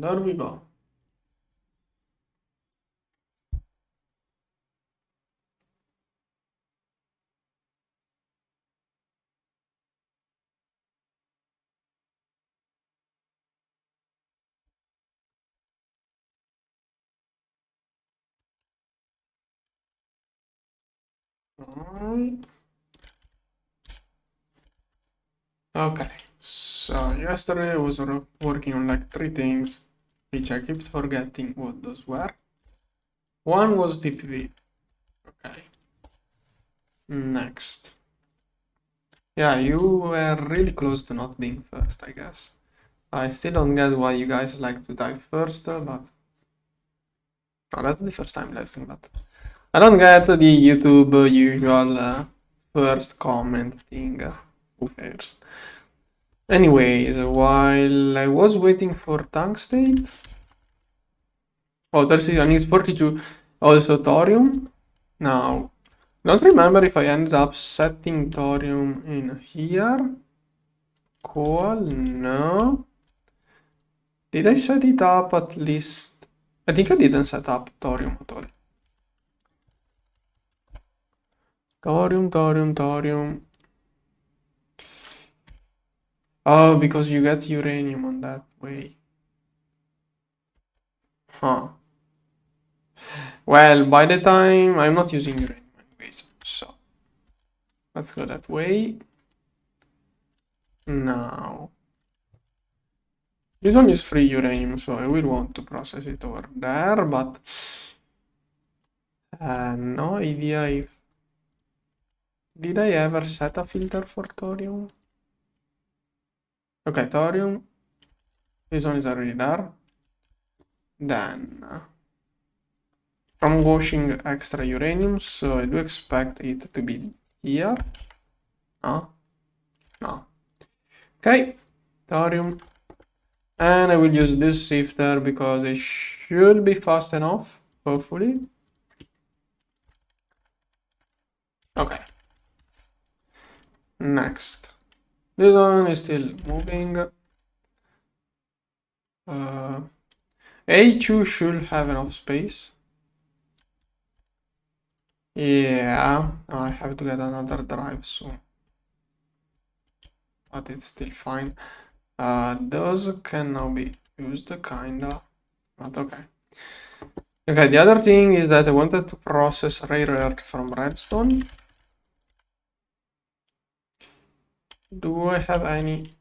there we go. Alright. Okay, so yesterday I was working on like 3 things, which I keep forgetting what those were. One was TPV. Okay. Next. Yeah, you were really close to not being first, I guess. I still don't get why you guys like to type first, but no, that's the first time live stream, but I don't get the YouTube usual first comment thing. Who cares? Anyways, while I was waiting for tank state, oh, 36 needs 42, also thorium. Now, don't remember if I ended up setting thorium in here. Cool, no. Did I set it up at least? I think I didn't set up thorium at all. Thorium. Oh, because you get uranium on that way. Huh. Well, by the time I'm not using uranium anyways, so let's go that way. Now, this one is free uranium, so I will want to process it over there, but no idea if... Did I ever set a filter for thorium? Okay, thorium. This one is already there. Then, from washing extra uranium, so I do expect it to be here. No. Okay, thorium. And I will use this sifter because it should be fast enough, hopefully. Okay. Next. This one is still moving. A2 should have enough space. Yeah, I have to get another drive soon. But it's still fine. Those can now be used, kinda. But okay. Okay, the other thing is that I wanted to process rare earth from redstone. Do I have any?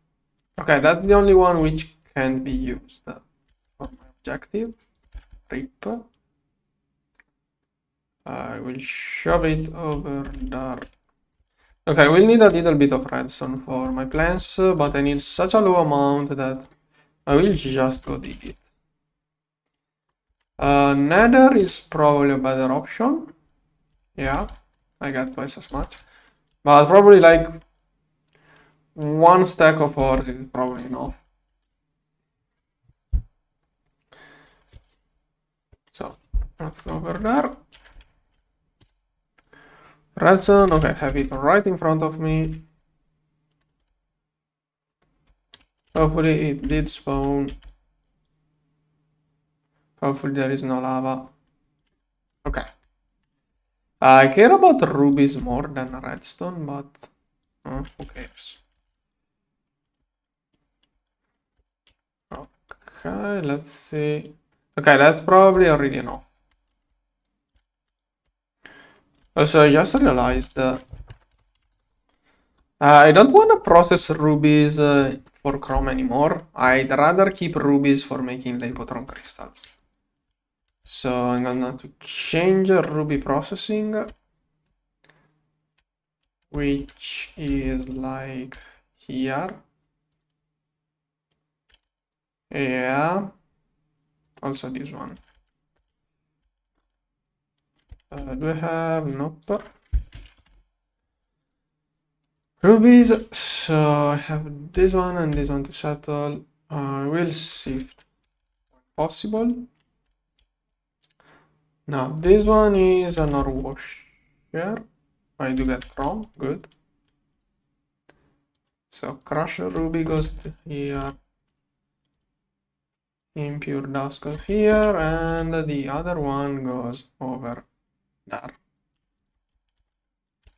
Okay, that's the only one which can be used for my objective. RIP. I will shove it over there. Okay, we'll need a little bit of redstone for my plans, but I need such a low amount that I will just go dig it. Nether is probably a better option. Yeah, I get twice as much. But probably like 1 stack of ore is probably enough. So let's go over there. Redstone, okay, have it right in front of me. Hopefully it did spawn. Hopefully there is no lava. Okay. I care about rubies more than redstone, but who cares? Okay, let's see. Okay, that's probably already enough. Also, I just realized I don't want to process rubies for chrome anymore. I'd rather keep rubies for making Labotron crystals. So I'm gonna to change ruby processing, which is like here. Yeah, also this one. Do I have? Nope. Rubies, so I have this one and this one to settle. I will sift when possible. Now this one is an ore washer. I do get chrome, good. So crushed ruby goes to here. impure dust goes here, and the other one goes over there.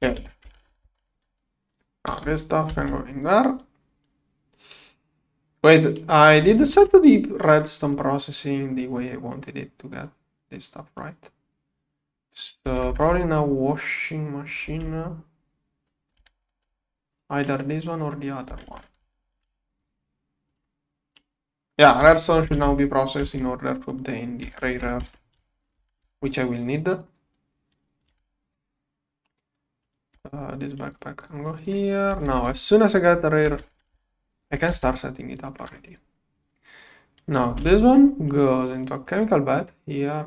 Okay. Now this stuff can go in there. Wait, I did set the redstone processing the way I wanted it to get this stuff right. So probably now washing machine. Either this one or the other one. Yeah, redstone should now be processed in order to obtain the rare earth, which I will need. This backpack can go here. Now, as soon as I get the rare, I can start setting it up already. Now, this one goes into a chemical bed here.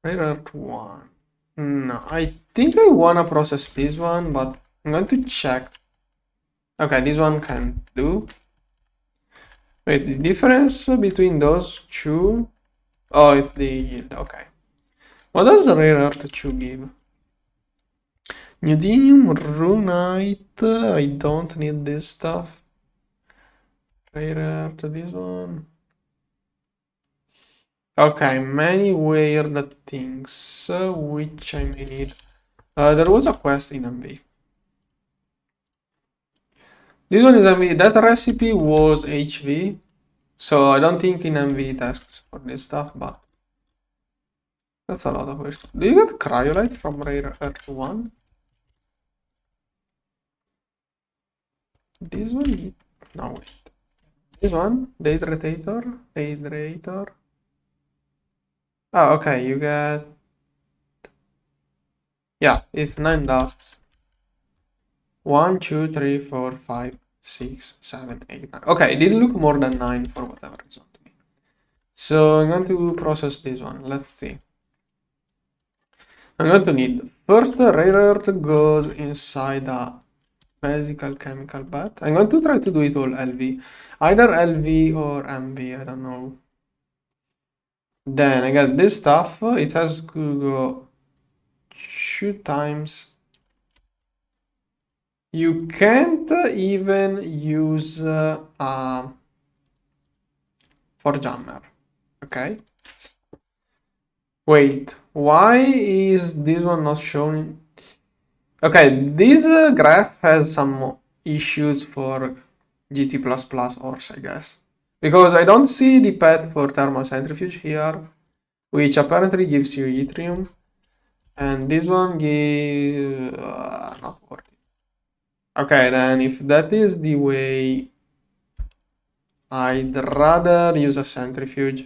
Rare earth 1. No, I think I wanna process this one, but I'm going to check. Okay, this one can do. Wait, the difference between those two? Oh, it's the yield, okay. What does the rare earth 2 give? Neodymium, runite, I don't need this stuff. Rare earth, this one. Okay, many weird things, which I may need. There was a quest in MV. This one is MV. That recipe was HV, so I don't think in MV it asks for this stuff, but that's a lot of weird stuff. Do you get cryolite from Rare Earth 1? This one? No, wait. This one? The hydrator? Oh, okay, you get... Yeah, it's 9 dusts. 1, 2, 3, 4, 5, 6, 7, 8, 9. Okay, it didn't look more than 9 for whatever reason to me. So I'm going to process this one. Let's see. I'm going to need first rare earth goes inside a physical chemical bed. I'm going to try to do it all LV. Either LV or MV, I don't know. Then I got this stuff. It has to go 2 times. You can't even use a forge hammer. Okay. Wait, why is this one not showing? Okay, this graph has some issues for GT++ ores, I guess. Because I don't see the path for thermal centrifuge here, which apparently gives you yttrium. And this one gives... not worth it. Okay, then if that is the way, I'd rather use a centrifuge.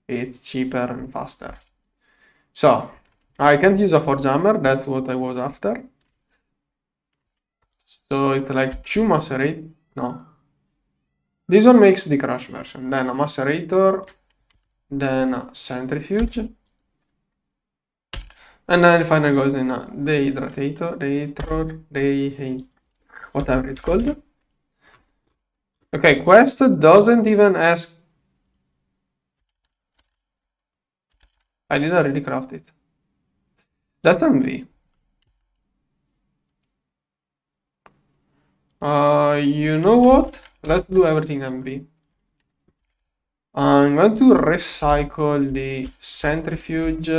It's cheaper and faster. So, I can't use a forge hammer, that's what I was after. So it's like 2 macerate, no. This one makes the crush version, then a macerator, then a centrifuge. And then finally goes in a dehydrator, whatever it's called. Okay, quest doesn't even ask. I didn't really craft it. That's MV. You know what? Let's do everything MV. I'm going to recycle the centrifuge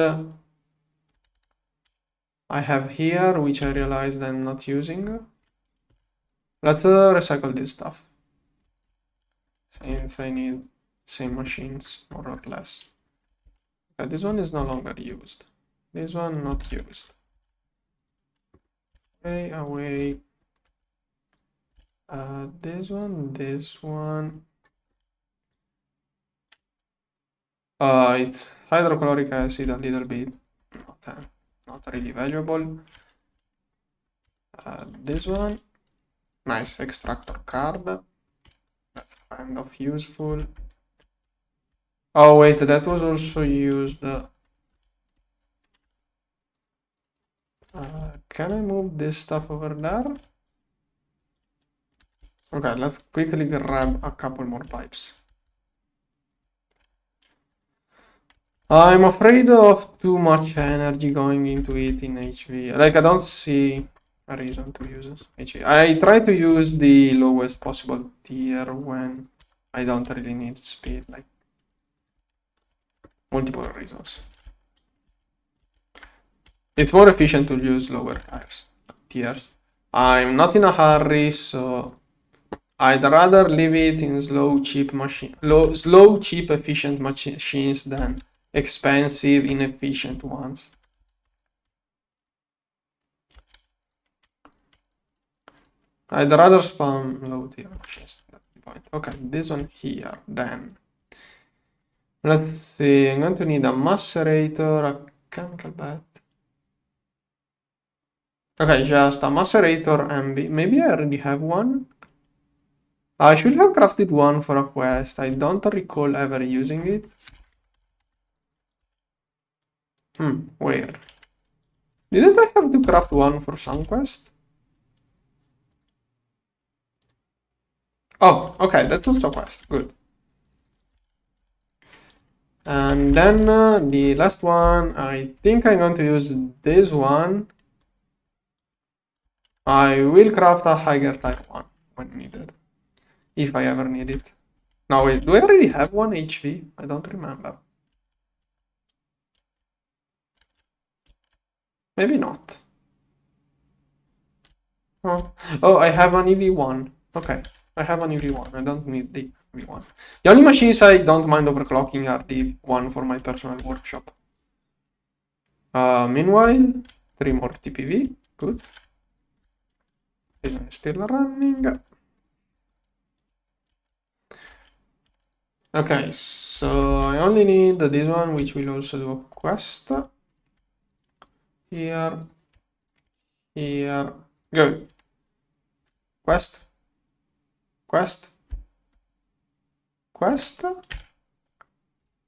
I have here, which I realized I'm not using. Let's recycle this stuff, since I need same machines, more or less. Okay, this one is no longer used. This one not used. Okay, away. This one. It's hydrochloric acid a little bit, not really valuable. This one, nice extractor card. That's kind of useful. Oh wait, that was also used. Can I move this stuff over there? Okay, let's quickly grab a couple more pipes. I'm afraid of too much energy going into it in HV. Like, I don't see a reason to use HV. I try to use the lowest possible tier when I don't really need speed, like multiple reasons. It's more efficient to use lower tiers. I'm not in a hurry, so I'd rather leave it in slow, cheap, efficient machines than expensive, inefficient ones. I'd rather spam low tier machines. That's the point. Okay, this one here, then. Let's see, I'm going to need a macerator, a chemical bath. Okay, just a macerator MB. Maybe I already have one. I should have crafted one for a quest. I don't recall ever using it. Where? Didn't I have to craft one for some quest? Oh, okay, that's also a quest. Good. And then the last one, I think I'm going to use this one. I will craft a higher type one when needed. If I ever need it. Now wait, do I already have one HV? I don't remember. Maybe not. Oh, I have an EV1. Okay, I have an EV1. I don't need the EV1. The only machines I don't mind overclocking are the one for my personal workshop. Meanwhile, 3 more TPV. Good. This one is still running. Okay, so I only need this one, which will also do a quest. Here. Good. Quest.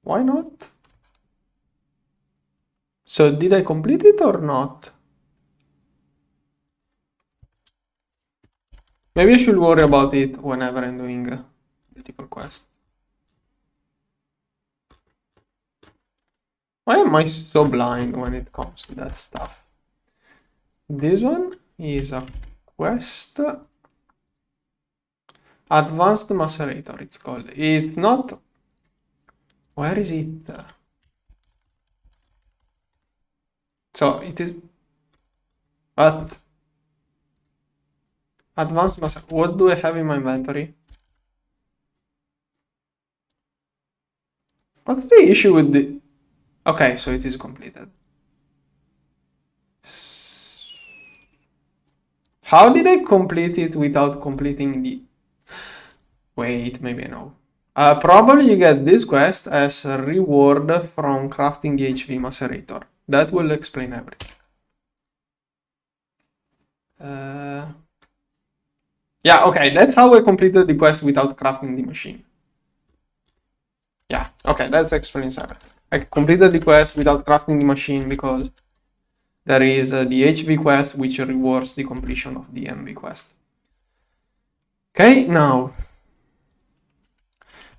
Why not? So did I complete it or not? Maybe I should worry about it whenever I'm doing multiple quests. Why am I so blind when it comes to that stuff? This one is a quest. Advanced Macerator, it's called. It's not... Where is it? So it is... But... Advanced Macerator. What do I have in my inventory? What's the issue with the... Okay, so it is completed. How did I complete it without completing the... Wait, maybe I know. Probably you get this quest as a reward from crafting the HV Macerator. That will explain everything. Yeah, okay, that's how I completed the quest without crafting the machine. Yeah, okay, that explains everything. I completed the quest without crafting the machine because there is the HV quest which rewards the completion of the MV quest. Okay, now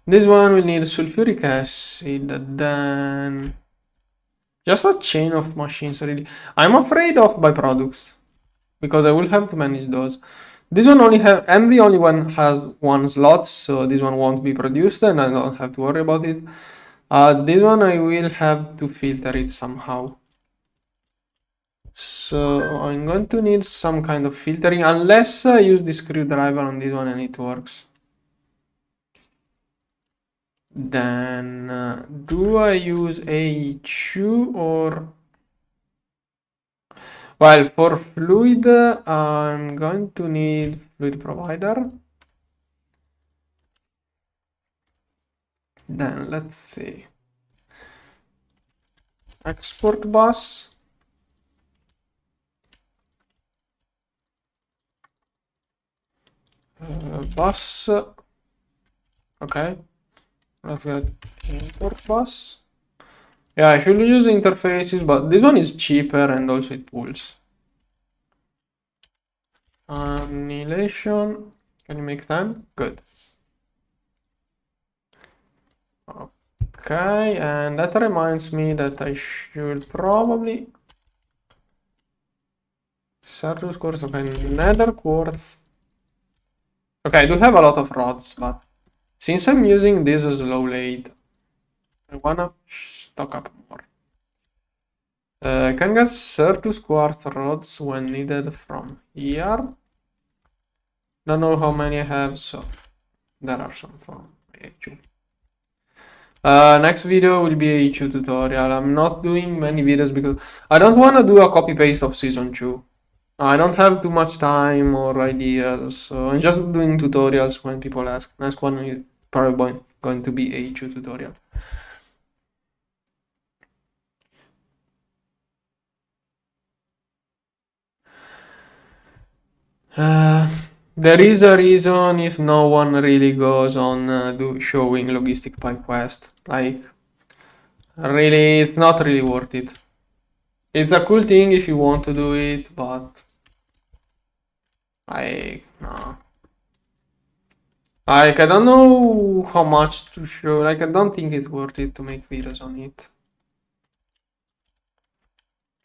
this one will need sulfuric acid, then just a chain of machines really. I'm afraid of byproducts because I will have to manage those. This one only have MV only one has one slot, so this one won't be produced and I don't have to worry about it. This one I will have to filter it somehow. So I'm going to need some kind of filtering unless I use the screwdriver on this one and it works. Then do I use AHU or... Well, for fluid, I'm going to need fluid provider. Then let's see. Export bus. Bus. Okay. Let's get import bus. Yeah, I should use interfaces, but this one is cheaper and also it pulls. Annihilation. Can you make time? Good. Okay, and that reminds me that I should probably... Certus quartz, okay, nether quartz. Okay, I do have a lot of rods, but since I'm using this as low laid, I wanna stock up more. Can get Certus quartz rods when needed from here. Don't know how many I have, so there are some from HU. Next video will be a HU tutorial. I'm not doing many videos because I don't want to do a copy paste of season 2. I don't have too much time or ideas, so I'm just doing tutorials when people ask. Next one is probably going to be a HU tutorial. There is a reason if no one really goes on showing logistic pipe quest. Like, really, it's not really worth it. It's a cool thing if you want to do it, but no. Like, I don't know how much to show. Like, I don't think it's worth it to make videos on it.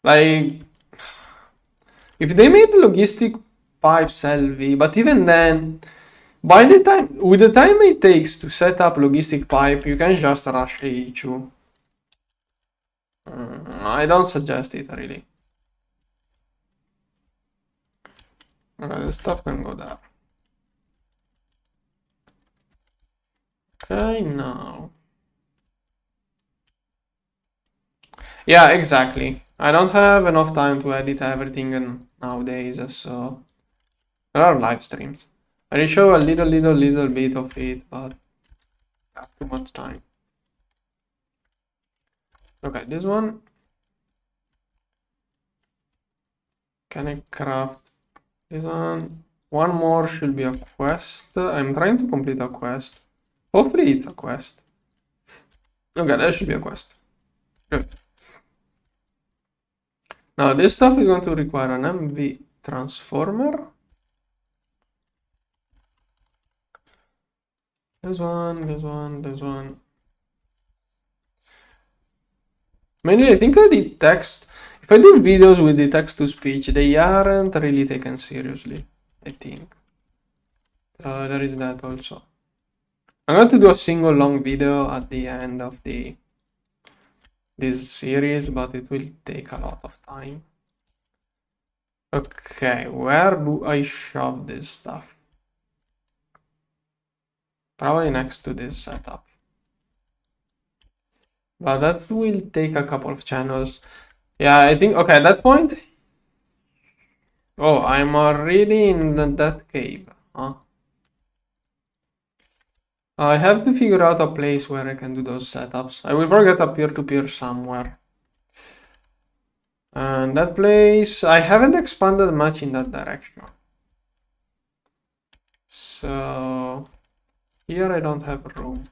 Like, if they made logistic pipes LV, but even then, with the time it takes to set up logistic pipe, you can just rush AH2. I don't suggest it really. The stuff can go there. Okay, now. Yeah, exactly. I don't have enough time to edit everything nowadays, so there are live streams. I will show a little bit of it, but not too much time. Okay, this one. Can I craft this one? One more should be a quest. I'm trying to complete a quest. Hopefully it's a quest. Okay, that should be a quest. Good. Now this stuff is going to require an MV transformer. This one. Mainly, I think the text. If I do videos with the text to speech, they aren't really taken seriously. I think. There is that also. I'm going to do a single long video at the end of this series, but it will take a lot of time. Okay, where do I shove this stuff? Probably next to this setup. But that will take a couple of channels. Yeah, I think, okay, at that point. Oh, I'm already in that cave. Huh? I have to figure out a place where I can do those setups. I will probably get a peer-to-peer somewhere. And that place, I haven't expanded much in that direction. So, here I don't have room.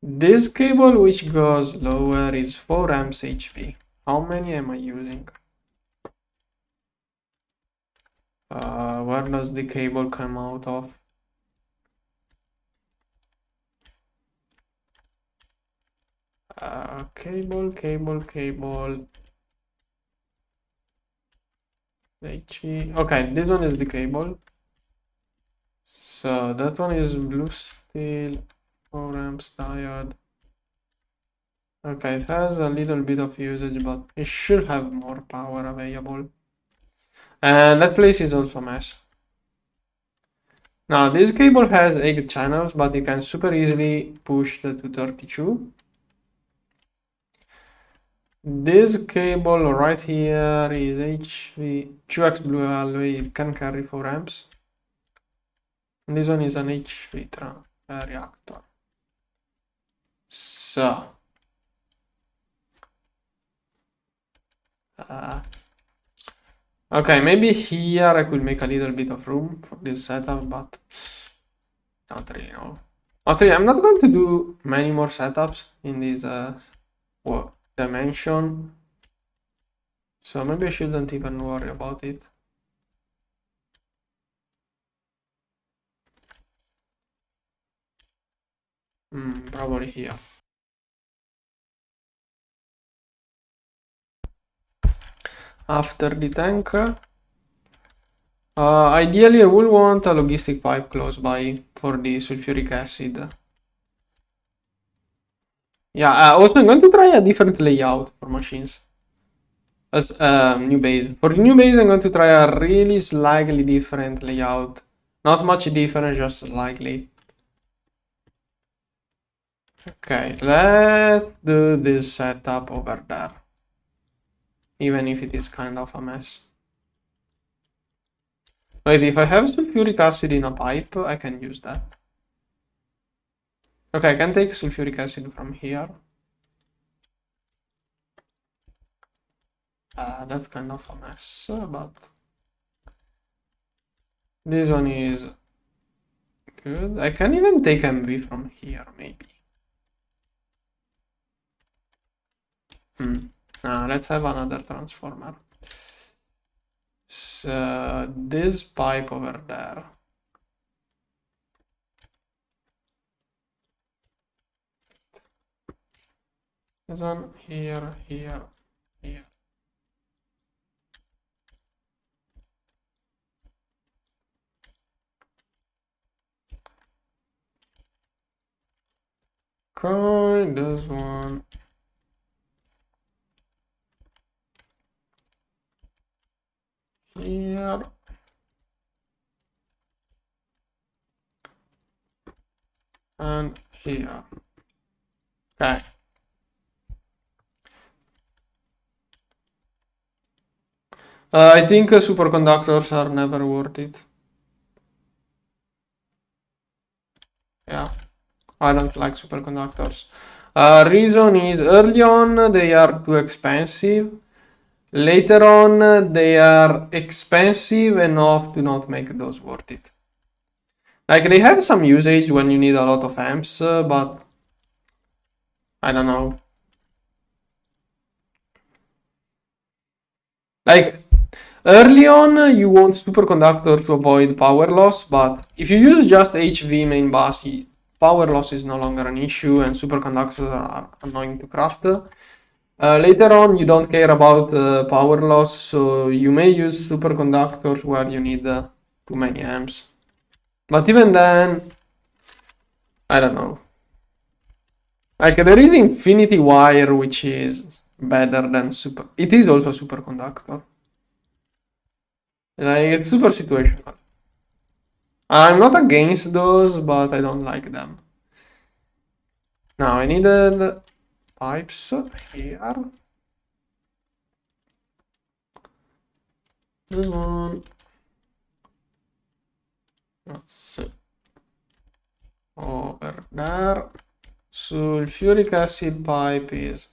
This cable which goes lower is 4 amps HP. How many am I using? Where does the cable come out of? Cable. HP. Okay, this one is the cable. So that one is blue steel, 4 amps diode. Okay, it has a little bit of usage, but it should have more power available. And that place is also a mess. Now, this cable has 8 channels, but you can super easily push the 232. This cable right here is HV 2x blue alloy, it can carry 4 amps. And this one is an HV reactor. So, okay, maybe here I could make a little bit of room for this setup, but don't really know. Honestly, I'm not going to do many more setups in this dimension, so maybe I shouldn't even worry about it. Probably here. After the tank, ideally I will want a logistic pipe close by for the sulfuric acid. Yeah, also I'm going to try a different layout for machines. As new base. For new base, I'm going to try a really slightly different layout. Not much different, just slightly. Okay, let's do this setup over there. Even if it is kind of a mess. Wait, if I have sulfuric acid in a pipe, I can use that. Okay, I can take sulfuric acid from here. That's kind of a mess, but this one is good. I can even take MV from here, maybe. Let's have another transformer. So this pipe over there. This one here, here, here. Okay, this one. Here. And here. Okay. I think superconductors are never worth it. Yeah, I don't like superconductors. Reason is early on they are too expensive. Later on they are expensive enough to not make those worth it. Like they have some usage when you need a lot of amps, but I don't know. Like early on you want superconductor to avoid power loss, but if you use just HV main bus, power loss is no longer an issue and superconductors are annoying to craft. Later on you don't care about power loss, so you may use superconductors where you need too many amps. But even then, I don't know. Like there is infinity wire, which is better than super. It is also superconductor. Like it's super situational. I'm not against those, but I don't like them. Now I needed pipes here. This one. Let's see. Over there. Sulfuric acid pipe is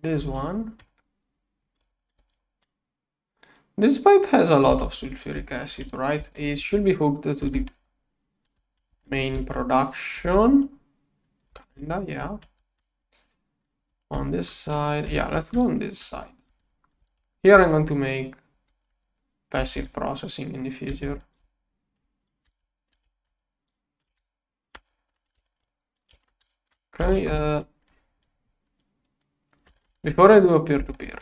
this one. This pipe has a lot of sulfuric acid, right? It should be hooked to the main production. Kinda, yeah. On this side, yeah, let's go on this side. Here I'm going to make passive processing in the future. Okay, before I do a peer-to-peer,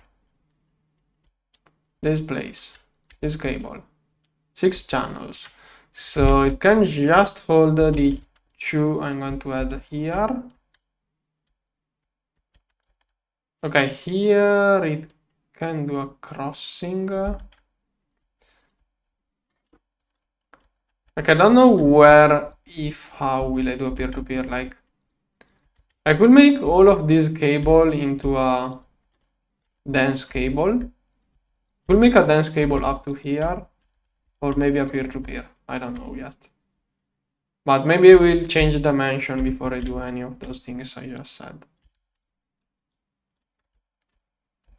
this place, this cable, 6 channels. So it can just hold the 2 I'm going to add here. Okay, here it can do a crossing. Like I don't know where, if, how will I do a peer-to-peer. Like I could make all of this cable into a dense cable. We'll make a dense cable up to here, or maybe a peer-to-peer. I don't know yet. But maybe we'll change the dimension before I do any of those things I just said.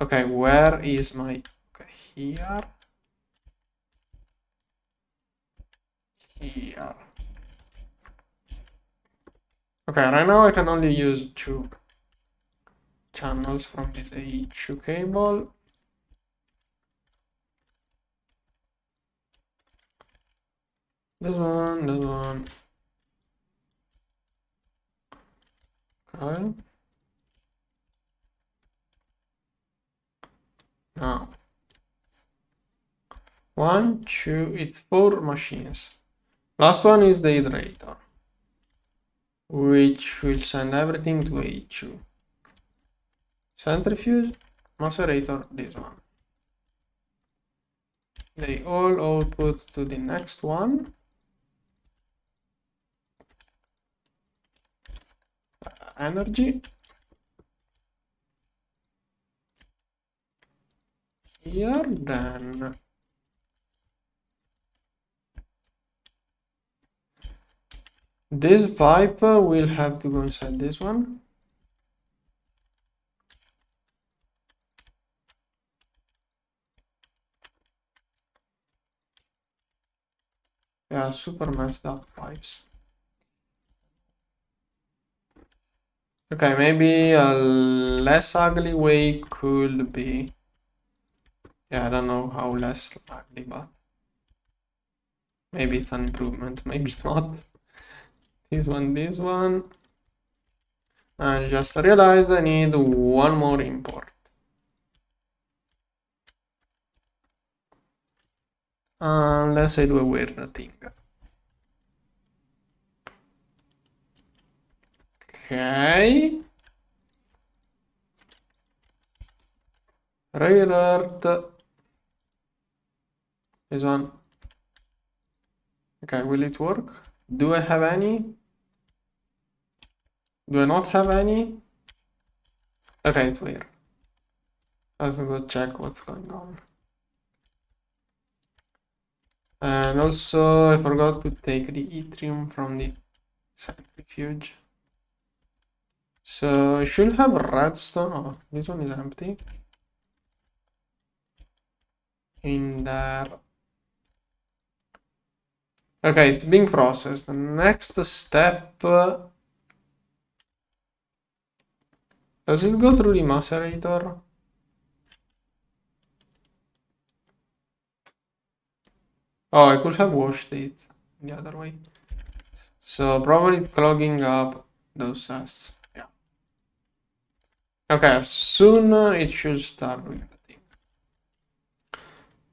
Okay, where is my... Okay, here. Here. Okay, right now I can only use 2 channels from this A2 cable. This one. Okay. Now. 1, 2, it's 4 machines. Last one is the hydrator. which will send everything to HU. Centrifuge, macerator, this one. They all output to the next one. Energy. Here, then this pipe will have to go inside this one. Yeah, super messed up pipes. Okay, maybe a less ugly way could be. Yeah, I don't know how less ugly, but maybe it's an improvement, maybe not. This one. I just realized I need one more import. Unless I do a weird thing. Okay. Rare earth. This one. Okay, will it work? Do I have any? Do I not have any? Okay, it's weird. Let's go check what's going on. And also, I forgot to take the yttrium from the centrifuge. So I should have redstone. Oh, this one is empty. In there. Okay, it's being processed. The next step. Does it go through the macerator? Oh, I could have washed it the other way. So probably it's clogging up those tests. Yeah. Okay, soon it should start doing the thing.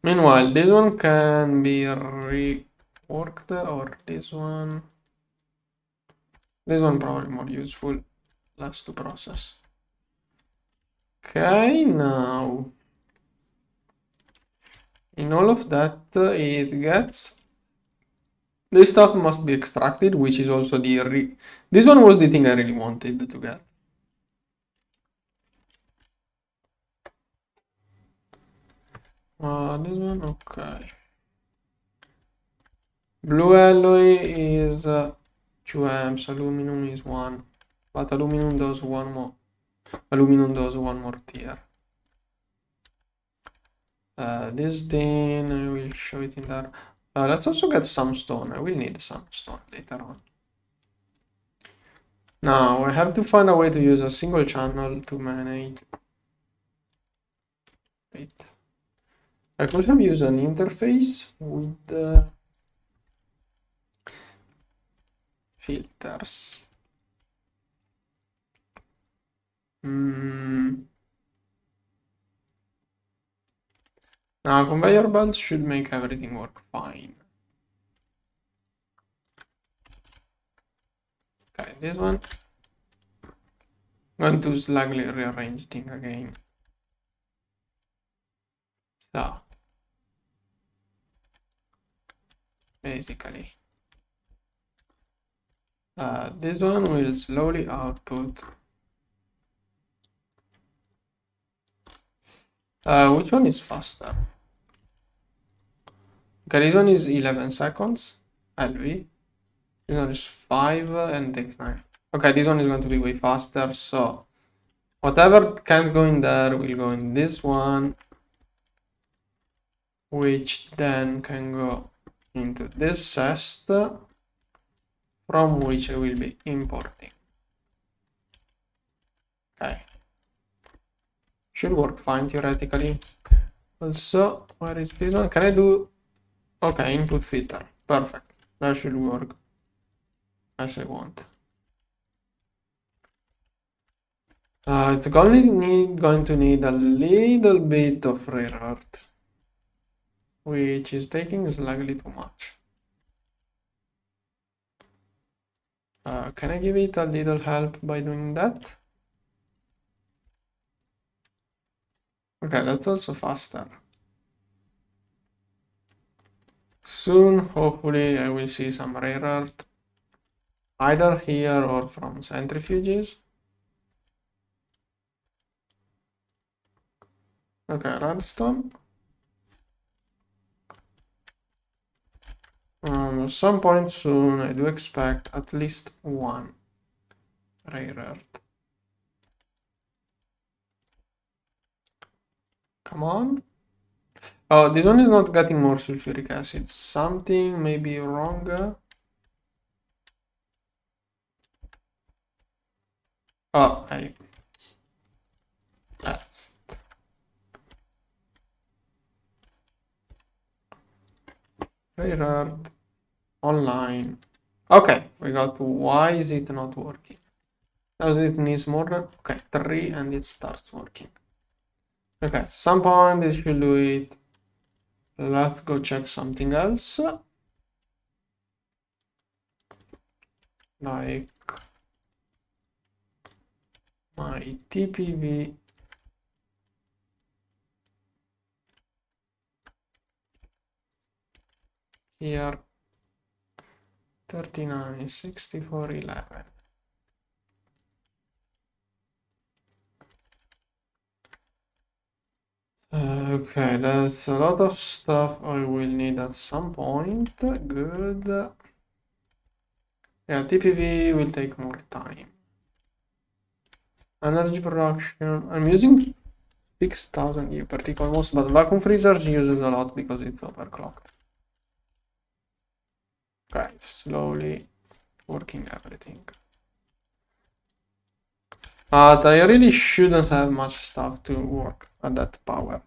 Meanwhile, this one can be reworked, or this one. This one probably more useful, less to process. Okay, now in all of that, it gets. This stuff must be extracted, which is also the this one was the thing I really wanted to get. This one, okay. Blue alloy is 2 amps, aluminum is 1, but aluminum does one more. Aluminum does one more tier. This thing, I will show it in there. Let's also get some stone. I will need some stone later on. Now, I have to find a way to use a single channel to manage. Wait. I could have used an interface with filters. Now, conveyor belts should make everything work fine. Okay, this one. I'm going to slightly rearrange things again. So, basically, this one will slowly output. Which one is faster? Okay, this one is 11 seconds, LV. This one is 5 and takes 9. Okay, this one is going to be way faster, so whatever can't go in there will go in this one, which then can go into this chest, from which I will be importing. Okay. Should work fine theoretically. Also, where is this one? Can I do... Okay, input filter. Perfect. That should work as I want. It's going to need a little bit of rare earth, which is taking slightly too much. Can I give it a little help by doing that? Okay, that's also faster. Soon, hopefully, I will see some rare earth, either here or from centrifuges. Okay, redstone. At some point soon, I do expect at least one rare earth. Come on. Oh, this one is not getting more sulfuric acid. Something may be wrong. Oh, that's rare earth online. Okay, we got. Why is it not working? Does it needs more? Okay, 3 and it starts working. Okay, at some point it should do it. Let's go check something else. Like my TPV. Here 39 64 11. Okay, that's a lot of stuff I will need at some point. Good. Yeah, TPV will take more time. Energy production. I'm using 6000 U per tick almost, but vacuum freezers uses a lot because it's overclocked. Okay, it's slowly working everything. But I really shouldn't have much stuff to work at that power.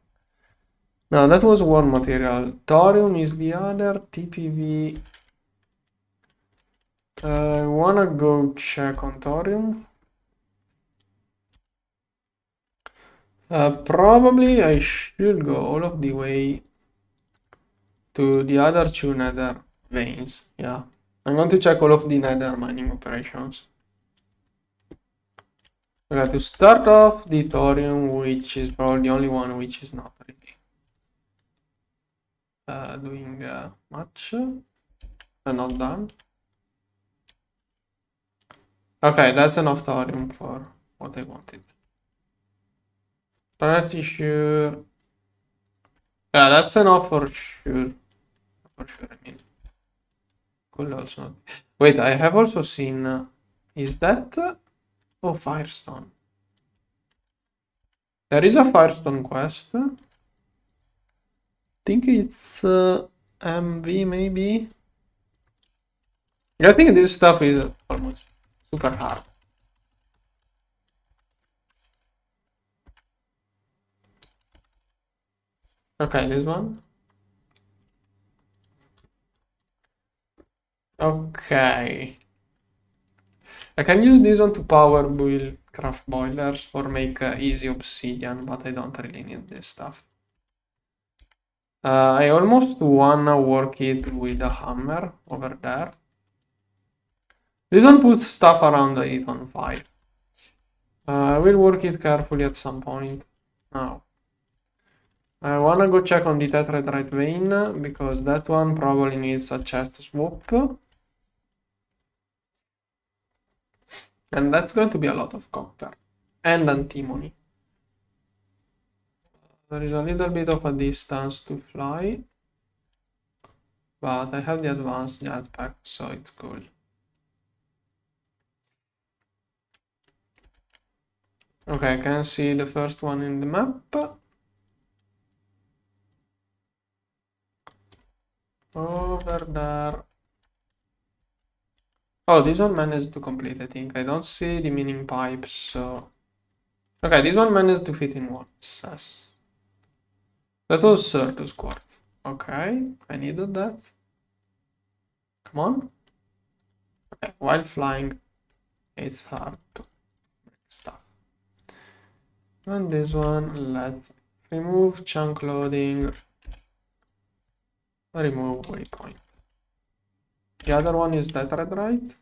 Now that was one material. Thorium is the other. TPV. I wanna go check on thorium. Probably I should go all of the way to the other two nether veins. Yeah, I'm going to check all of the nether mining operations. Okay, to start off the thorium, which is probably the only one which is not really doing much. Not done. Okay, that's enough thorium for what I wanted. Pretty sure. Yeah, that's enough for sure. For sure, I mean. Could also not. Wait, I have also seen. Is that? Oh, Firestone. There is a Firestone quest. I think it's MV maybe. I think this stuff is almost super hard. Okay, this one. Okay. I can use this one to power build craft boilers or make easy obsidian, but I don't really need this stuff. I almost wanna work it with a hammer over there. This one puts stuff around it on fire. I will work it carefully at some point. Now, I wanna go check on the tetrahedrite vein because that one probably needs a chest swap. And that's going to be a lot of copper and antimony. There is a little bit of a distance to fly, but I have the advanced jetpack, so it's cool. Okay, I can see the first one in the map. Over there. Oh, this one managed to complete, I think. I don't see the mining pipes, so... Okay, this one managed to fit in one. Yes. That was Certus quartz. Okay, I needed that. Come on. Okay, while flying, it's hard to make stuff. And this one, let's remove chunk loading. Remove waypoint. The other one is tetrahedrite.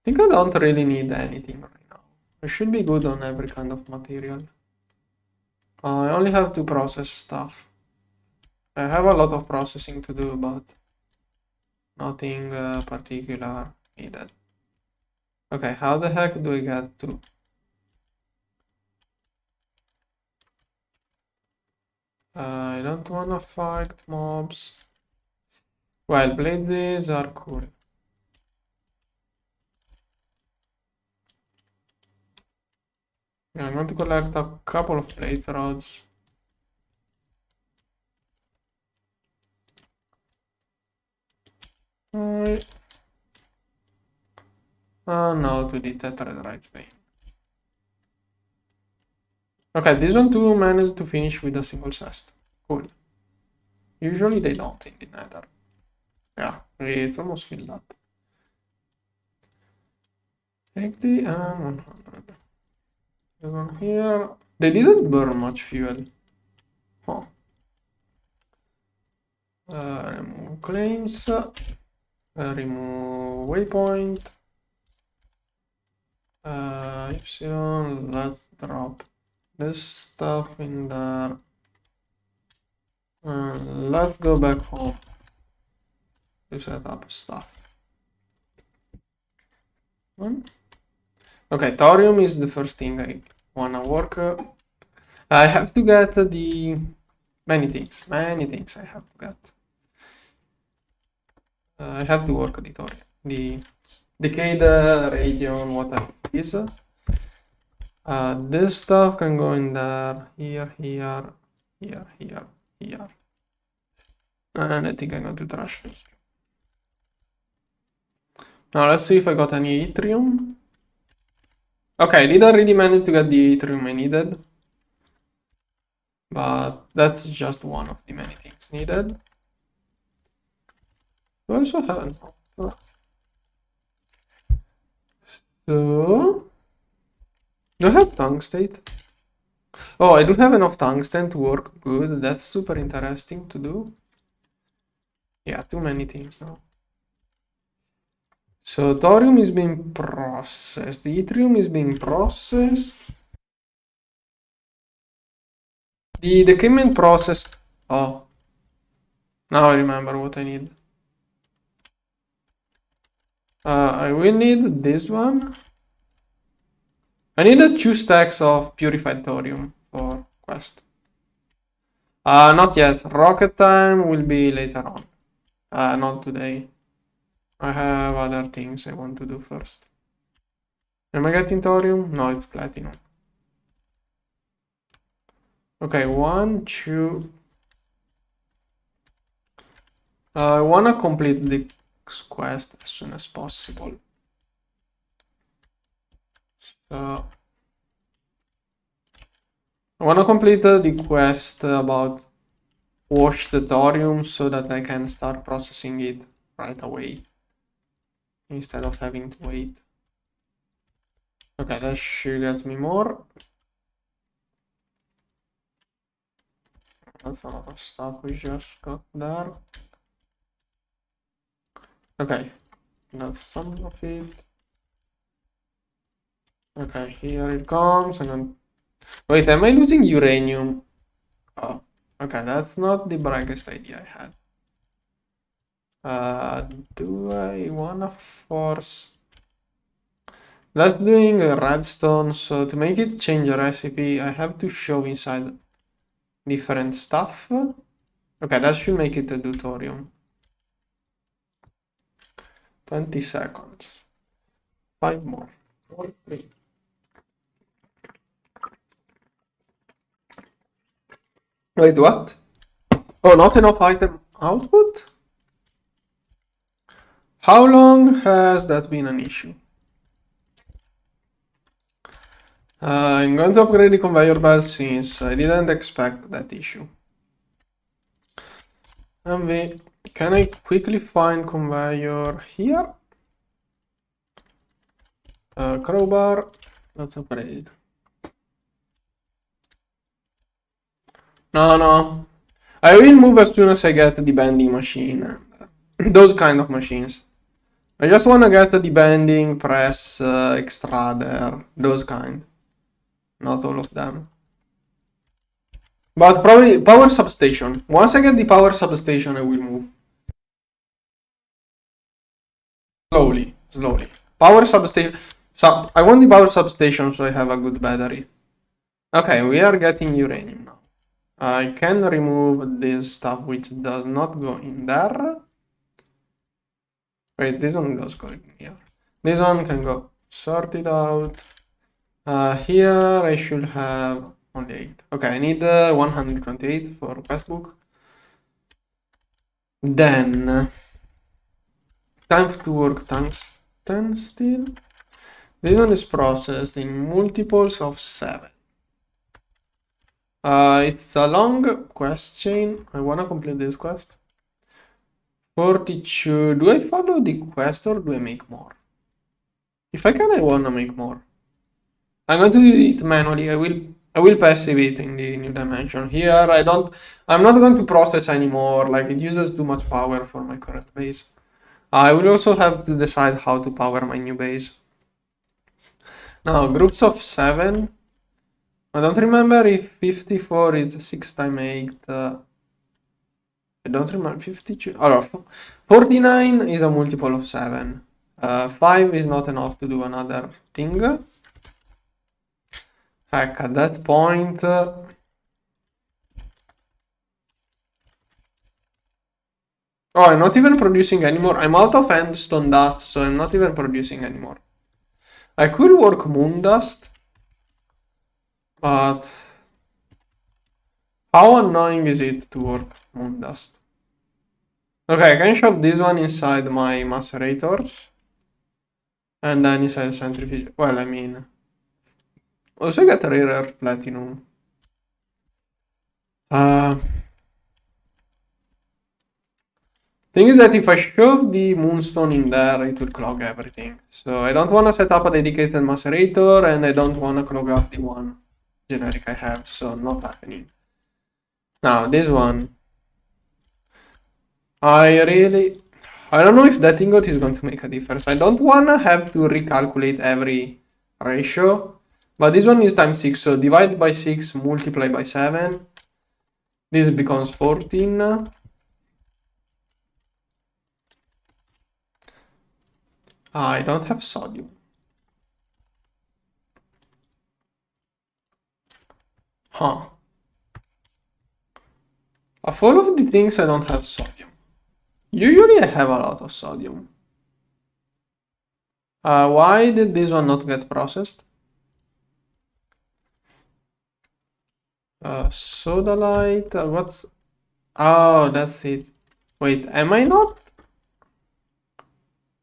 think I don't really need anything right now. I should be good on every kind of material. I only have to process stuff. I have a lot of processing to do, but nothing particular needed. Okay, how the heck do I get to? I don't wanna fight mobs. Well, blades are cool. Yeah, I'm going to collect a couple of plate rods. No, to the tetrahedrite vein. Okay, this one too managed to finish with a single chest. Cool. Usually they don't in the nether. Yeah, it's almost filled up. Take the 100. This one here. They didn't burn much fuel. Huh. Remove claims. Remove waypoint. Epsilon, let's drop this stuff in there. Let's go back home to set up stuff. Okay, thorium is the first thing I wanna work. I have to get the many things I have to get. I have to work the thorium, the decayed radium, whatever it is. This stuff can go in there, here, here. And I think I'm going to trash this. Now let's see if I got any yttrium. Okay, I didn't really manage to get the yttrium I needed. But that's just one of the many things needed. I also have So, do I have tungstate? Oh, I do have enough tungsten to work good. That's super interesting to do. Yeah, too many things now. So thorium is being processed. The yttrium is being processed. The decayment process. Oh, now I remember what I need. I will need this one. I need 2 stacks of purified thorium for quest. Not yet. Rocket time will be later on. Not today. I have other things I want to do first. Am I getting thorium? No, it's platinum. Okay, 1, 2. I wanna complete this quest as soon as possible. So I wanna complete the quest about wash the thorium so that I can start processing it right away instead of having to wait. Okay, that should get me more. That's a lot of stuff we just got there. Okay, that's some of it. Okay, here it comes, and then... Wait, am I losing uranium? Oh, okay, that's not the brightest idea I had. Do I wanna force... That's doing a redstone, so to make it change a recipe, I have to show inside different stuff. Okay, that should make it a deuterium. 20 seconds. 5 more. 4, 3. Wait, what? Oh, not enough item output? How long has that been an issue? I'm going to upgrade the conveyor belt since I didn't expect that issue. MV, can I quickly find conveyor here? Crowbar, let's upgrade. No. I will move as soon as I get the bending machine. Those kind of machines. I just want to get the bending, press, extruder, those kind. Not all of them. But probably power substation. Once I get the power substation, I will move. Slowly. Power substation. So I want the power substation so I have a good battery. Okay, we are getting uranium now. I can remove this stuff which does not go in there. Wait, this one does go in here. This one can go sorted out. Here I should have only 8. Okay, I need 128 for Westbook. Then time to work tungsten steel. This one is processed in multiples of 7. It's a long quest chain. I wanna complete this quest. 42. Do I follow the quest or do I make more? If I can, I wanna make more. I'm going to do it manually. I will passive it in the new dimension. Here I'm not going to process anymore, like it uses too much power for my current base. I will also have to decide how to power my new base. Now, groups of 7. I don't remember if 54 is 6 times 8. I don't remember. 52. Oh, 49 is a multiple of 7. 5 is not enough to do another thing. Heck, at that point... oh, I'm not even producing anymore. I'm out of endstone dust, so I'm not even producing anymore. I could work moon dust, but how annoying is it to work moon dust? Okay, I can shove this one inside my macerators, and then inside centrifuge. Well, I mean, also get a rare earth platinum. Thing is that if I shove the moonstone in there, it will clog everything. So I don't want to set up a dedicated macerator, and I don't want to clog up the one generic I have, so not happening. Now, this one. I don't know if that ingot is going to make a difference. I don't want to have to recalculate every ratio, but this one is times 6, so divide by 6, multiply by 7. This becomes 14. I don't have sodium. Huh. Of all of the things, I don't have sodium. Usually I have a lot of sodium. Why did this one not get processed? Sodalite, what's... Oh, that's it. Wait, am I not?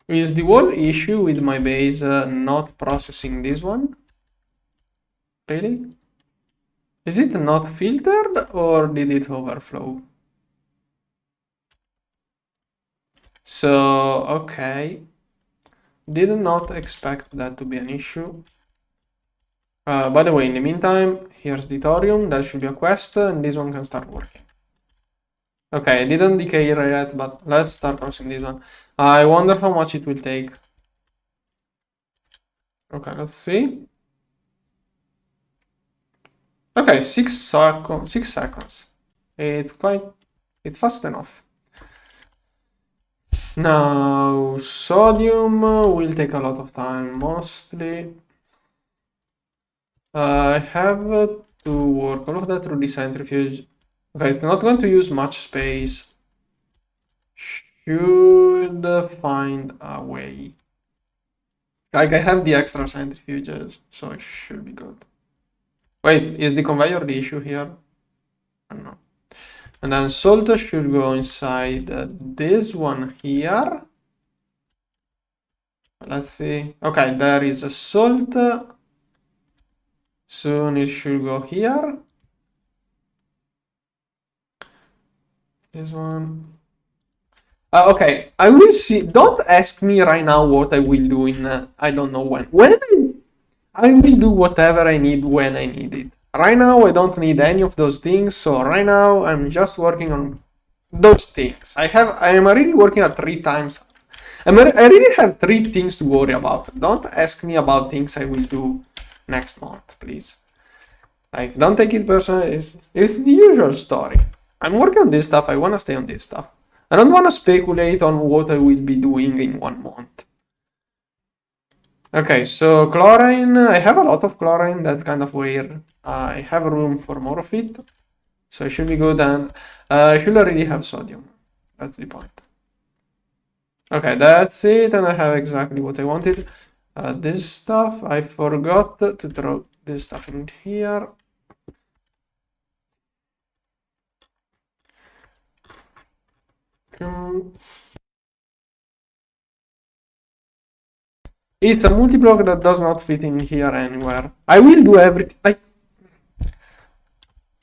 Is the whole issue with my base not processing this one? Really? Is it not filtered or did it overflow? So, okay. Did not expect that to be an issue. By the way, in the meantime, here's the thorium. That should be a quest, and this one can start working. Okay, I didn't decay yet, but let's start processing this one. I wonder how much it will take. Okay, let's see. Okay, 6 seconds. It's fast enough. Now, sodium will take a lot of time, mostly. I have to work all of that through the centrifuge. Okay, it's not going to use much space. Should find a way. Like, I have the extra centrifuges, so it should be good. Wait, is the conveyor the issue here? I don't know. And then salt should go inside this one here. Let's see. Okay, there is a salt. Soon it should go here. This one. Okay, I will see. Don't ask me right now what I will do in, I don't know when. I will do whatever I need when I need it. Right now, I don't need any of those things. So right now, I'm just working on those things. I am already working at 3 times. I really have 3 things to worry about. Don't ask me about things I will do next month, please. Like, don't take it personally. It's the usual story. I'm working on this stuff. I want to stay on this stuff. I don't want to speculate on what I will be doing in 1 month. Okay, so chlorine. I have a lot of chlorine. That's kind of weird. I have room for more of it. So it should be good. And I should already have sodium. That's the point. Okay, that's it. And I have exactly what I wanted. This stuff. I forgot to throw this stuff in here. It's a multi-block that does not fit in here anywhere. I will do everything. Like,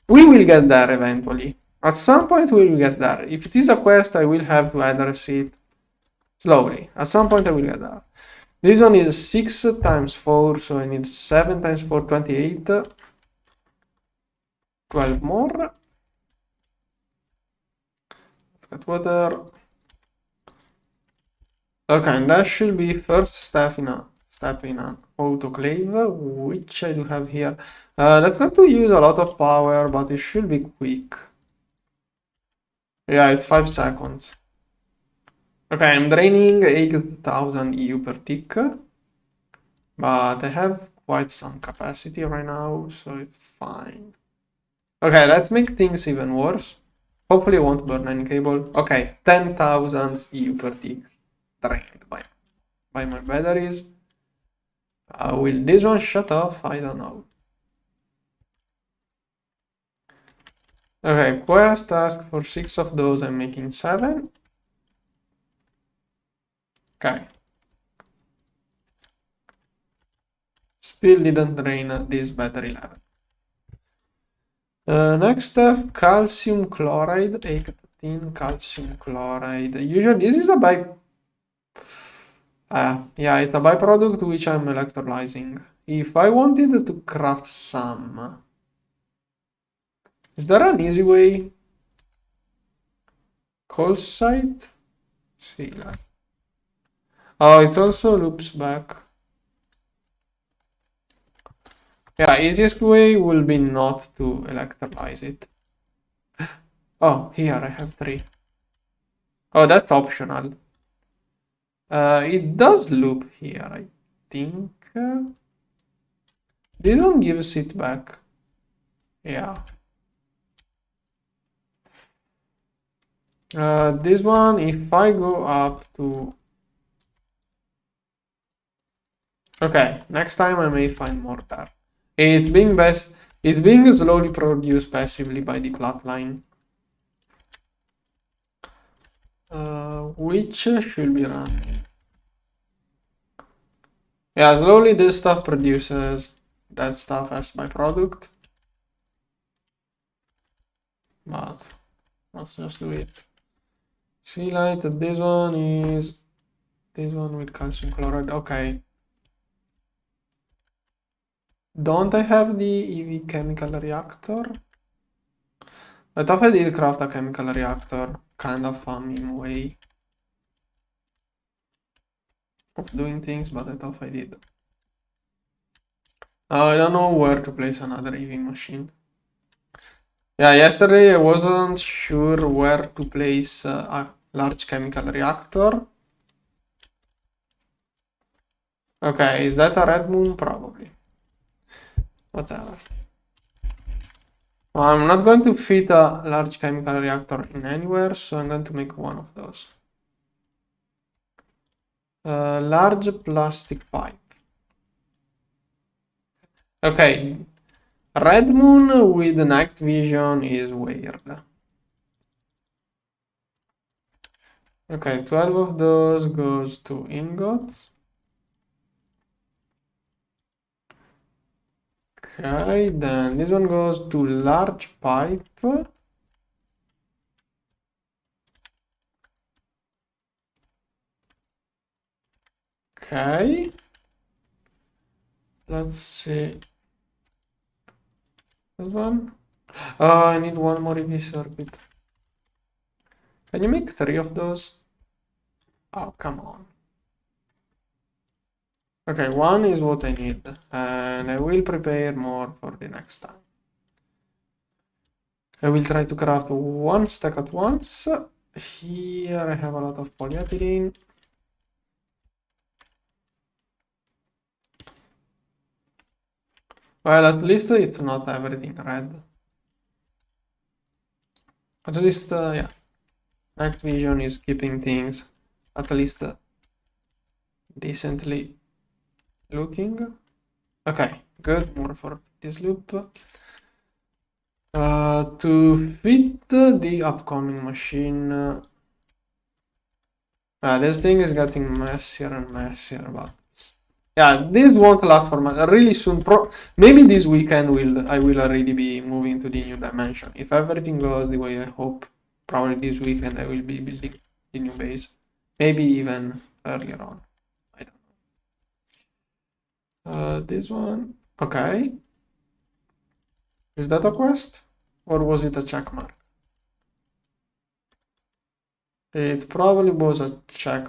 we will get there eventually. At some point we will get there. If it is a quest, I will have to address it slowly. At some point I will get there. This one is 6 times 4, so I need 7 times 4, 28. 12 more. Let's get water. Okay, and that should be first step in an autoclave, which I do have here. That's going to use a lot of power, but it should be quick. Yeah, it's 5 seconds. Okay, I'm draining 8,000 EU per tick, but I have quite some capacity right now, so it's fine. Okay, let's make things even worse. Hopefully it won't burn any cable. Okay, 10,000 EU per tick drained by my batteries. Will this one shut off? I don't know. Okay, quest task for 6 of those, I'm making 7. Okay. Still didn't drain this battery level. Next step, calcium chloride, 18 calcium chloride. Usually this is a yeah, it's a byproduct which I'm electrolyzing. If I wanted to craft some, is there an easy way? Calcite? See that. Oh, it also loops back. Yeah, easiest way will be not to electrolyze it. Oh, here I have 3. Oh, that's optional. It does loop here, I think. This one gives it back. Yeah. This one, if I go up to... Okay, next time I may find more there. It's being slowly produced passively by the plotline. Which should be running. Yeah, slowly this stuff produces that stuff as byproduct. But let's just do it. See light, this one is this one with calcium chloride. Okay. Don't I have the EV chemical reactor? I thought I did craft a chemical reactor, kind of a meme way of doing things, but I thought I did. I don't know where to place another EV machine. Yeah, yesterday I wasn't sure where to place a large chemical reactor. Okay, is that a red moon? Probably. Whatever. Well, I'm not going to fit a large chemical reactor in anywhere, so I'm going to make one of those. Large plastic pipe. Okay, red moon with night vision is weird. Okay, 12 of those goes to ingots. Okay, then this one goes to large pipe. Okay. Let's see. This one. Oh, I need one more EV circuit. Can you make 3 of those? Oh, come on. Okay, one is what I need, and I will prepare more for the next time. I will try to craft one stack at once. Here I have a lot of polyethylene. Well, at least it's not everything red. At least, yeah, night vision is keeping things at least decently looking. Okay, good, more for this loop. To fit the upcoming machine, this thing is getting messier and messier, but yeah, this won't last for much. Really soon, maybe this weekend I will already be moving to the new dimension. If everything goes the way I hope, probably this weekend I will be building the new base. Maybe even earlier on. I don't know. This one, okay. Is that a quest? Or was it a check mark? It probably was a check.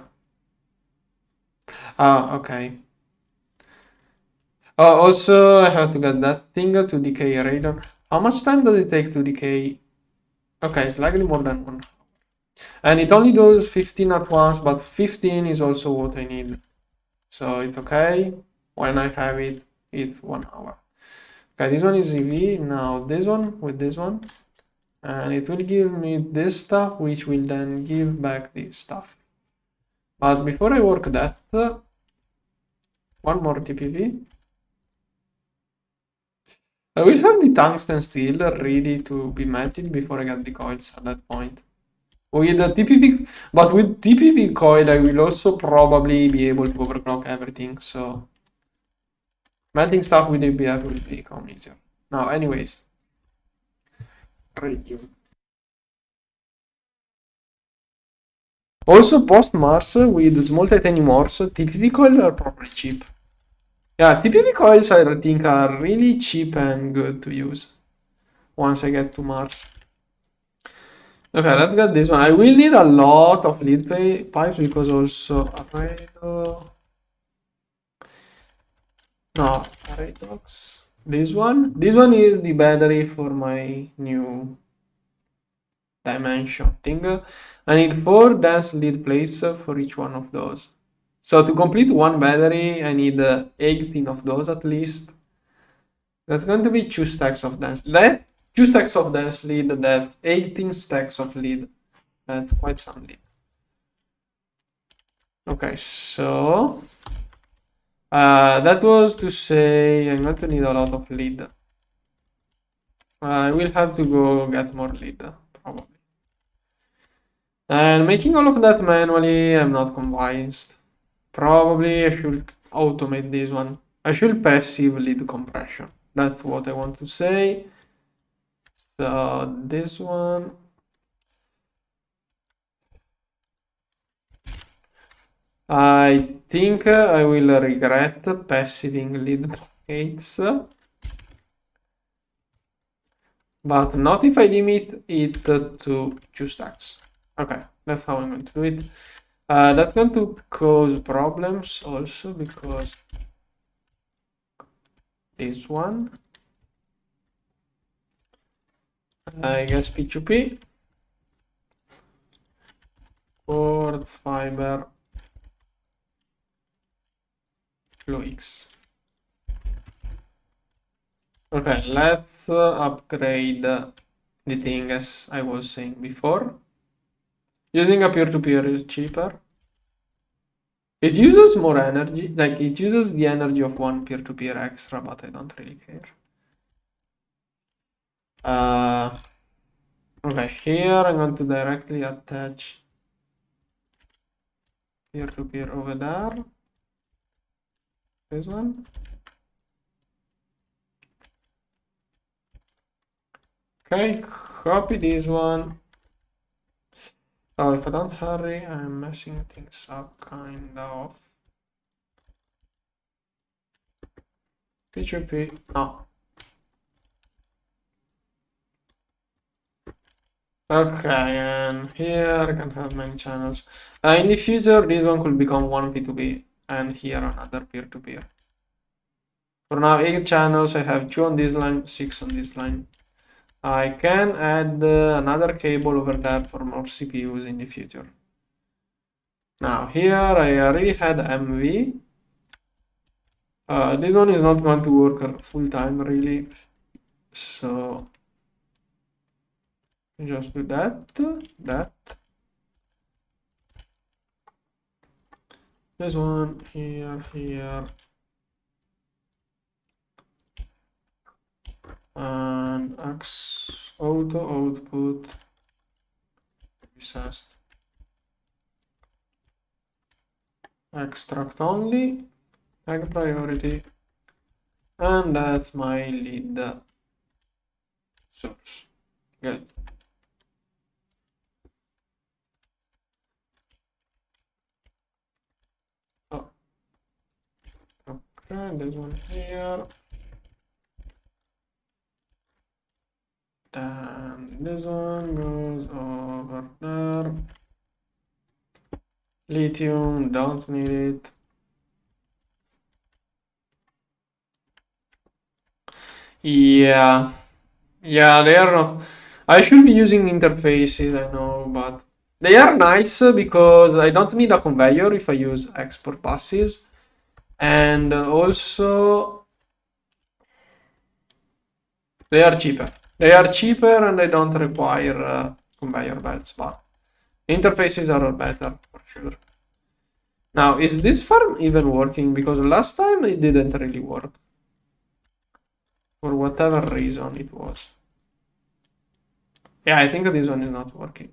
Ah, okay. Also, I have to get that thing to decay radon. How much time does it take to decay? Okay, slightly more than 1. And it only does 15 at once, but 15 is also what I need. So it's okay. When I have it, it's 1 hour. Okay, this one is EV. Now this one with this one. And it will give me this stuff, which will then give back this stuff. But before I work that, one more TPV. I will have the tungsten steel ready to be melted before I get the coils at that point. With the TPV, but with TPV coil, I will also probably be able to overclock everything, so melting stuff with ABF will become easier. Now, anyways, review. Also, post Mars with small titanium ores, TPV coils are probably cheap. Yeah, TPV coils I think are really cheap and good to use once I get to Mars. Okay, let's get this one. I will need a lot of lead pipes because also no, Redox. This one is the battery for my new dimension thing. I need 4 dense lead plates for each one of those. So to complete one battery, I need 18 of those at least. That's going to be 2 stacks of dense lead. 2 stacks of dense lead, that's 18 stacks of lead. That's quite some lead. Okay, so that was to say I'm going to need a lot of lead. I will have to go get more lead, probably. And making all of that manually, I'm not convinced. Probably I should automate this one. I should passive lead compression. That's what I want to say. So this one. I think I will regret passiving lead gates. But not if I limit it to 2 stacks. Okay, that's how I'm going to do it. That's going to cause problems also because this one, I guess P2P, quartz fiber, X. Okay, let's upgrade the thing as I was saying before. Using a peer-to-peer is cheaper. It uses more energy, like it uses the energy of one peer-to-peer extra, but I don't really care. Okay, here I'm going to directly attach peer-to-peer over there. This one. Okay, copy this one. Oh, if I don't hurry, I'm messing things up kind of. P2P, no. Okay, and here I can have many channels. In the future, this one could become one P2P. and here another peer-to-peer. For now, 8 channels. I have 2 on this line, 6 on this line. I can add another cable over there for more CPUs in the future. Now here I already had MV. This one is not going to work full time really, so just do that. This one here, and X auto output recessed. Extract only, high priority, and that's my lead source. Good. Oh. Okay, this one here. Then this one goes over there. Lithium, don't need it. Yeah, they are not. I should be using interfaces, I know, but they are nice because I don't need a conveyor if I use export buses, and also they are cheaper. They are cheaper and they don't require conveyor belts, but interfaces are better for sure. Now, is this farm even working? Because last time it didn't really work. For whatever reason it was. Yeah, I think this one is not working.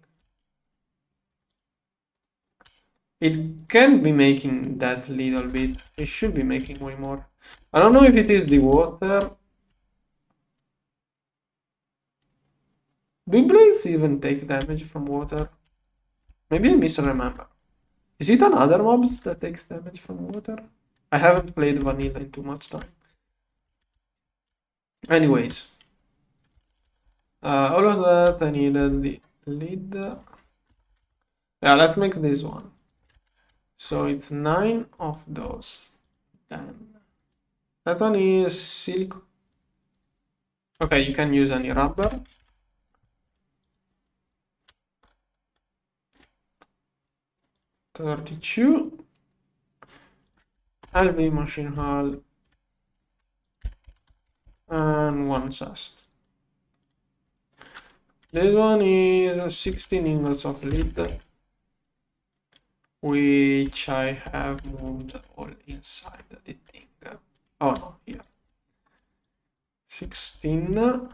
It can be making that little bit. It should be making way more. I don't know if it is the water. Do blades even take damage from water? Maybe I misremember. Is it another mobs that takes damage from water? I haven't played vanilla in too much time. Anyways. All of that I needed the lead. Yeah, let's make this one. So it's 9 of those. Then that one is silicone. Okay, you can use any rubber. $32. LV machine hull and 1 chest. This one is 16 ingots of lead, which I have moved all inside the thing. Oh no, here. 16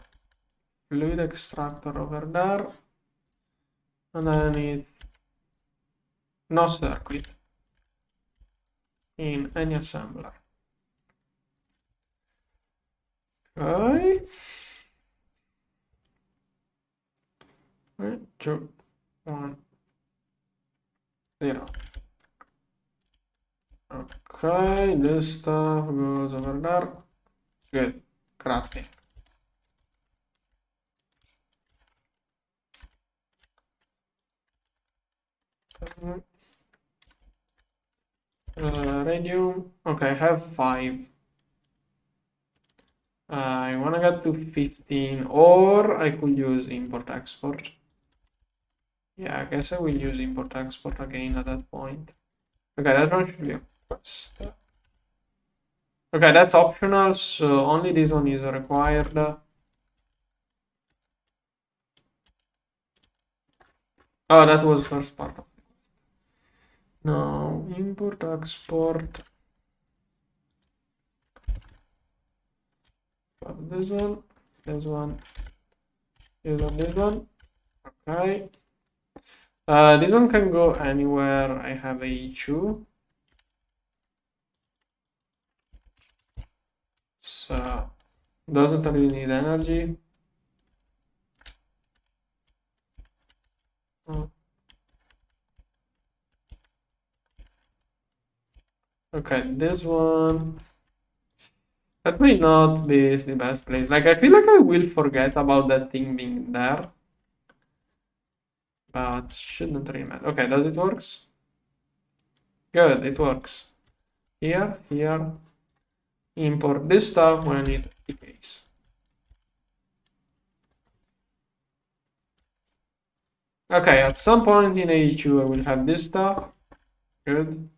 fluid extractor over there, and then it's no circuit in any assembler. Okay. 3, 2, 1, 0. Okay, this stuff goes over there. Good. Crafting. Radium. Okay, I have 5. I want to get to 15, or I could use import export. Yeah, I guess I will use import export again at that point. Okay, that one should be a quest. Okay, that's optional, so only this one is required. Oh, that was first part of it. Now, import export. This one, this one, this one. Okay. This one can go anywhere. I have a 2. So doesn't really need energy. Oh. Okay, this one. That may not be the best place. Like, I feel like I will forget about that thing being there. But shouldn't really matter. Okay, does it works? Good, it works. here, import this stuff when it decays. Okay, at some point in AE2 I will have this stuff. Good.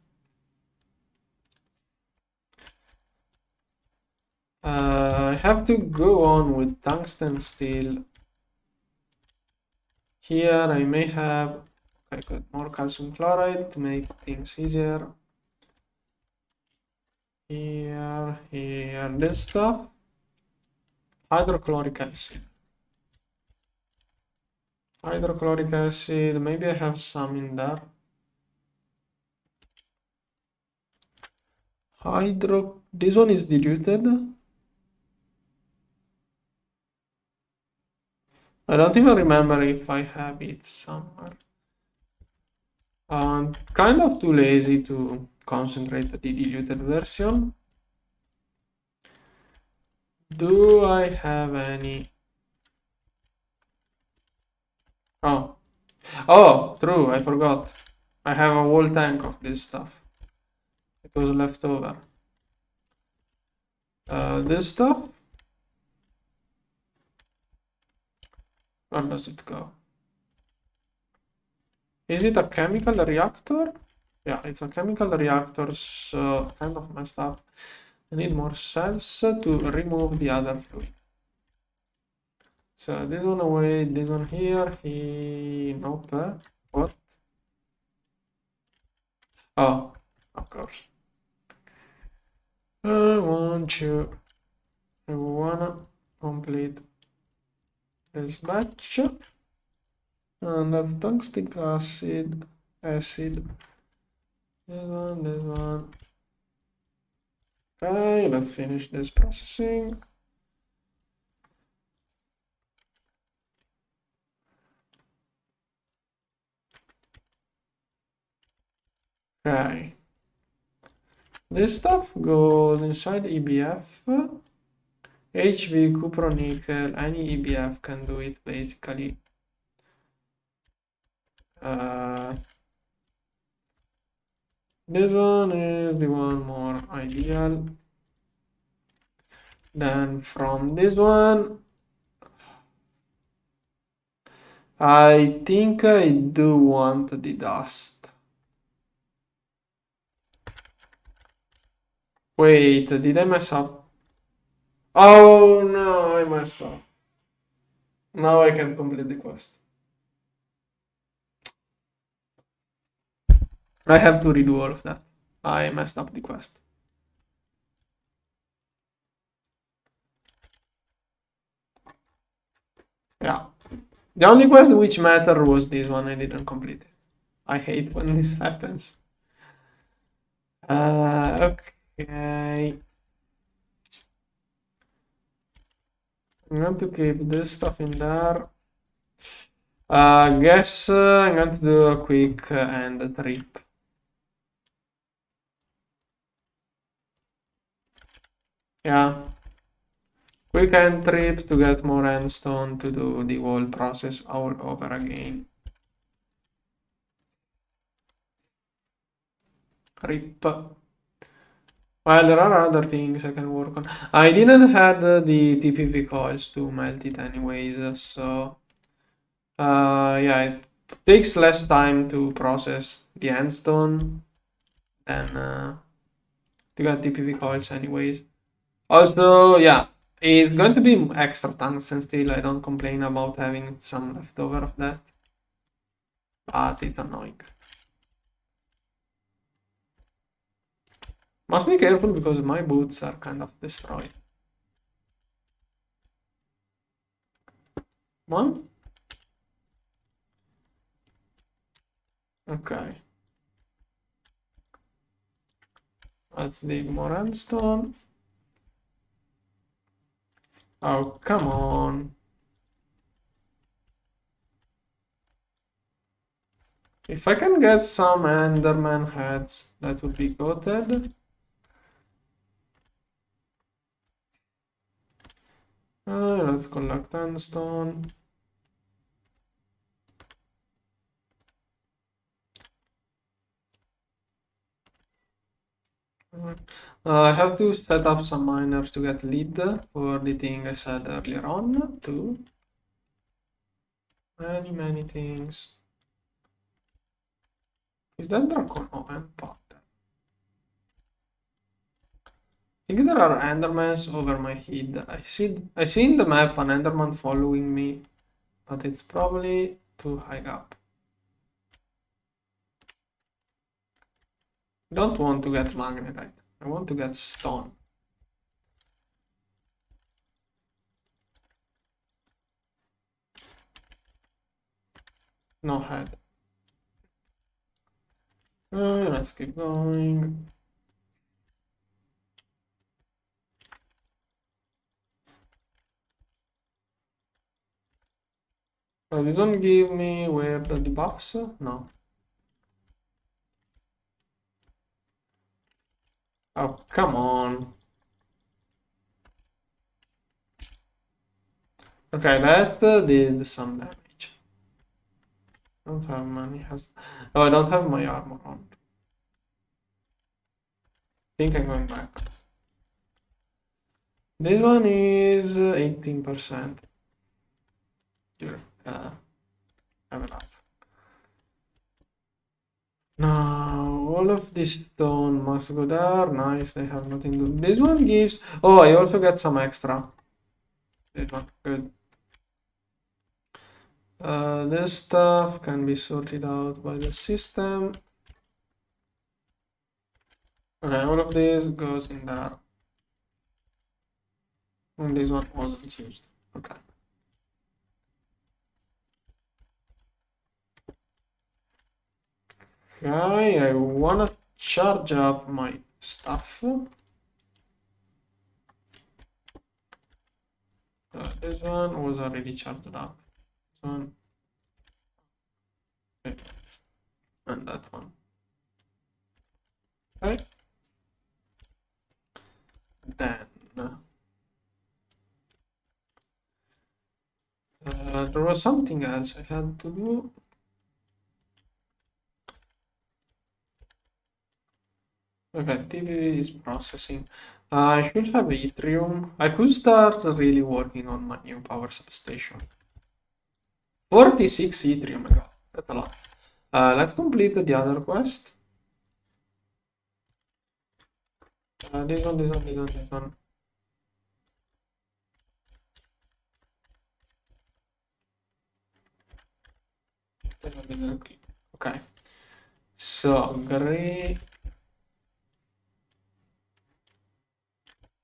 I have to go on with tungsten steel. Here I may have, okay, good, more calcium chloride to make things easier. Here, this stuff. Hydrochloric acid. Hydrochloric acid, maybe I have some in there. This one is diluted. I don't even remember if I have it somewhere. I'm kind of too lazy to concentrate the diluted version. Do I have any? Oh, true, I forgot. I have a whole tank of this stuff. It was left over. This stuff? Where does it go? Is it a chemical reactor? Yeah, it's a chemical reactor, so kind of messed up. I need more cells to remove the other fluid. So this one away, this one here, nope. What? Oh, of course. I wanna complete this batch. And that's tungstic acid. This one. Okay, let's finish this processing. Okay. This stuff goes inside EBF. HV, cupronickel, any EBF can do it basically. This one is the one more ideal. Then from this one, I think I do want the dust. Wait, did I mess up? Oh no, I messed up. Now I can complete the quest. I have to redo all of that. I messed up the quest. Yeah. The only quest which mattered was this one. I didn't complete it. I hate when this happens. Okay. I'm going to keep this stuff in there. Guess I'm going to do a quick end trip. Yeah. Quick end trip to get more endstone to do the whole process all over again. Rip. Well, there are other things I can work on. I didn't have the TPV coils to melt it anyways, so yeah, it takes less time to process the endstone than to get TPV coils anyways. Also, yeah, it's going to be extra tungsten steel. I don't complain about having some leftover of that, but it's annoying. Must be careful because my boots are kind of destroyed. One? Okay. Let's dig more endstone. Oh, come on. If I can get some Enderman heads, that would be goated. Let's collect endstone. I have to set up some miners to get lead for the thing I said earlier on too. Many things. Is that Dragon Oven pot? I think there are Endermans over my head. I see in the map an Enderman following me, but it's probably too high up. I don't want to get magnetite. I want to get stone. No head. Let's keep going. This one give me where the debuffs? No. Oh, come on. Okay, that did some damage. Don't have money. Oh, I don't have my armor on. Think I'm going back. This one is 18%. Here, have enough. Now, all of this stone must go there. Nice, they have nothing to do. This one gives... Oh, I also get some extra. This one, good. This stuff can be sorted out by the system. Okay, all of this goes in there. And this one wasn't used. Okay. Okay, I wanna charge up my stuff. This one was already charged up. This one. Okay. And that one. Okay. Then there was something else I had to do. Okay, TV is processing. I should have Ethereum. I could start really working on my new power substation. 46 Ethereum I got. That's a lot. Let's complete the other quest. This one. Okay. So, gray.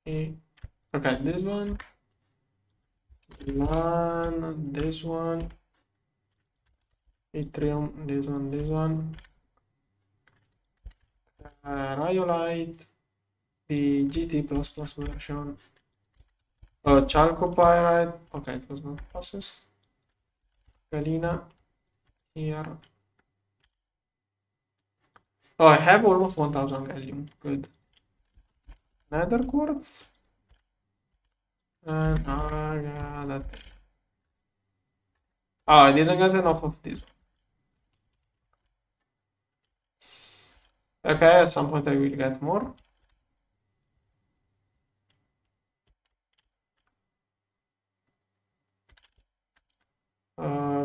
Okay, this one. This one. Ethereum, this one. Rhyolite. The GT++ version. Chalcopyrite. Okay, it was not processed. Galena. Here. Oh, I have almost 1000 gallium. Good. Nether quartz. And yeah, that. Oh, I didn't get enough of this. Okay, at some point I will get more.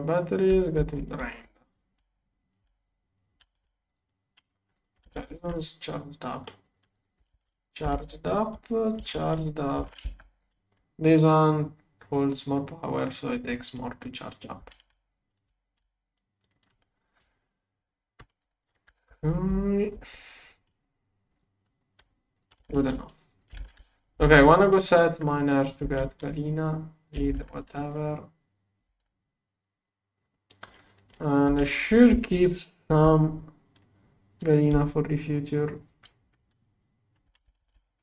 Battery is getting drained. Okay, this one is charged up. Charged up. This one holds more power, so it takes more to charge up. Good enough. Okay, I wanna go set miners to get Galena, lead, whatever. And I should keep some Galena for the future.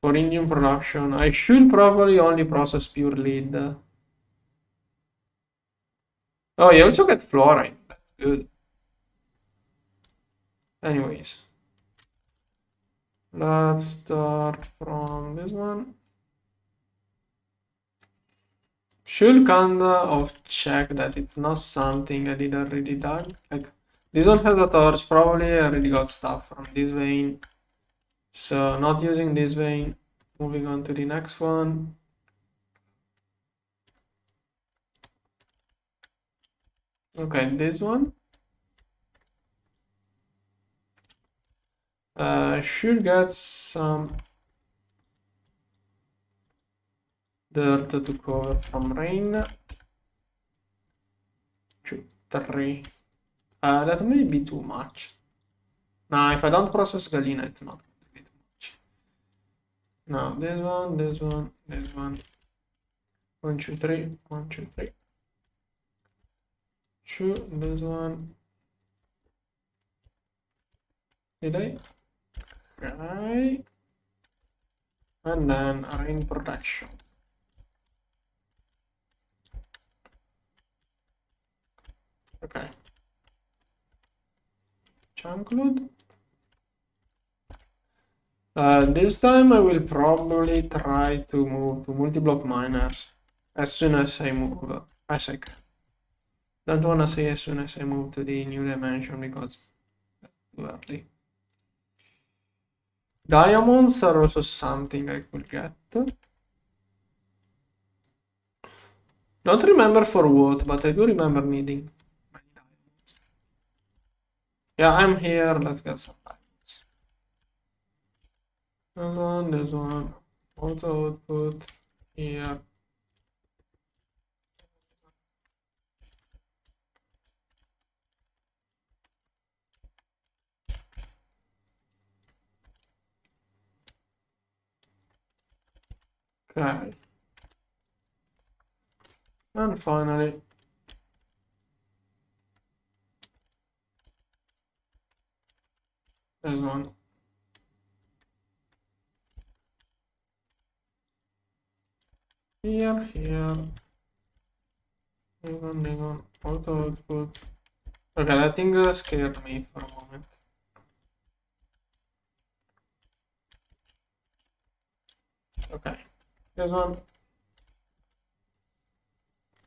For indium production, I should probably only process pure lead. Oh, you also get fluorine. That's good. Anyways, let's start from this one. Should kind of check that it's not something I did already done. Like this one has a torch, probably I already got stuff from this vein. So not using this vein, moving on to the next one. Okay, this one. Should get some dirt to cover from rain. 2, 3. That may be too much. Now, if I don't process Galena, it's not going to be too much. Now, this one, this one, this one. 1, 2, 3, 1, 2, 3. Shoot, this one. Did I? Okay. And then rain protection. Okay. Chunk load. This time I will probably try to move to multi-block miners as soon as I move as I can. Don't wanna say as soon as I move to the new dimension because that's too early. Diamonds are also something I could get. Don't remember for what, but I do remember needing many diamonds. Yeah, I'm here. Let's get some diamonds. This one. Auto output here. Okay. And finally, this one. Here. This one. Auto output. Okay, that thing scared me for a moment. Okay. This one.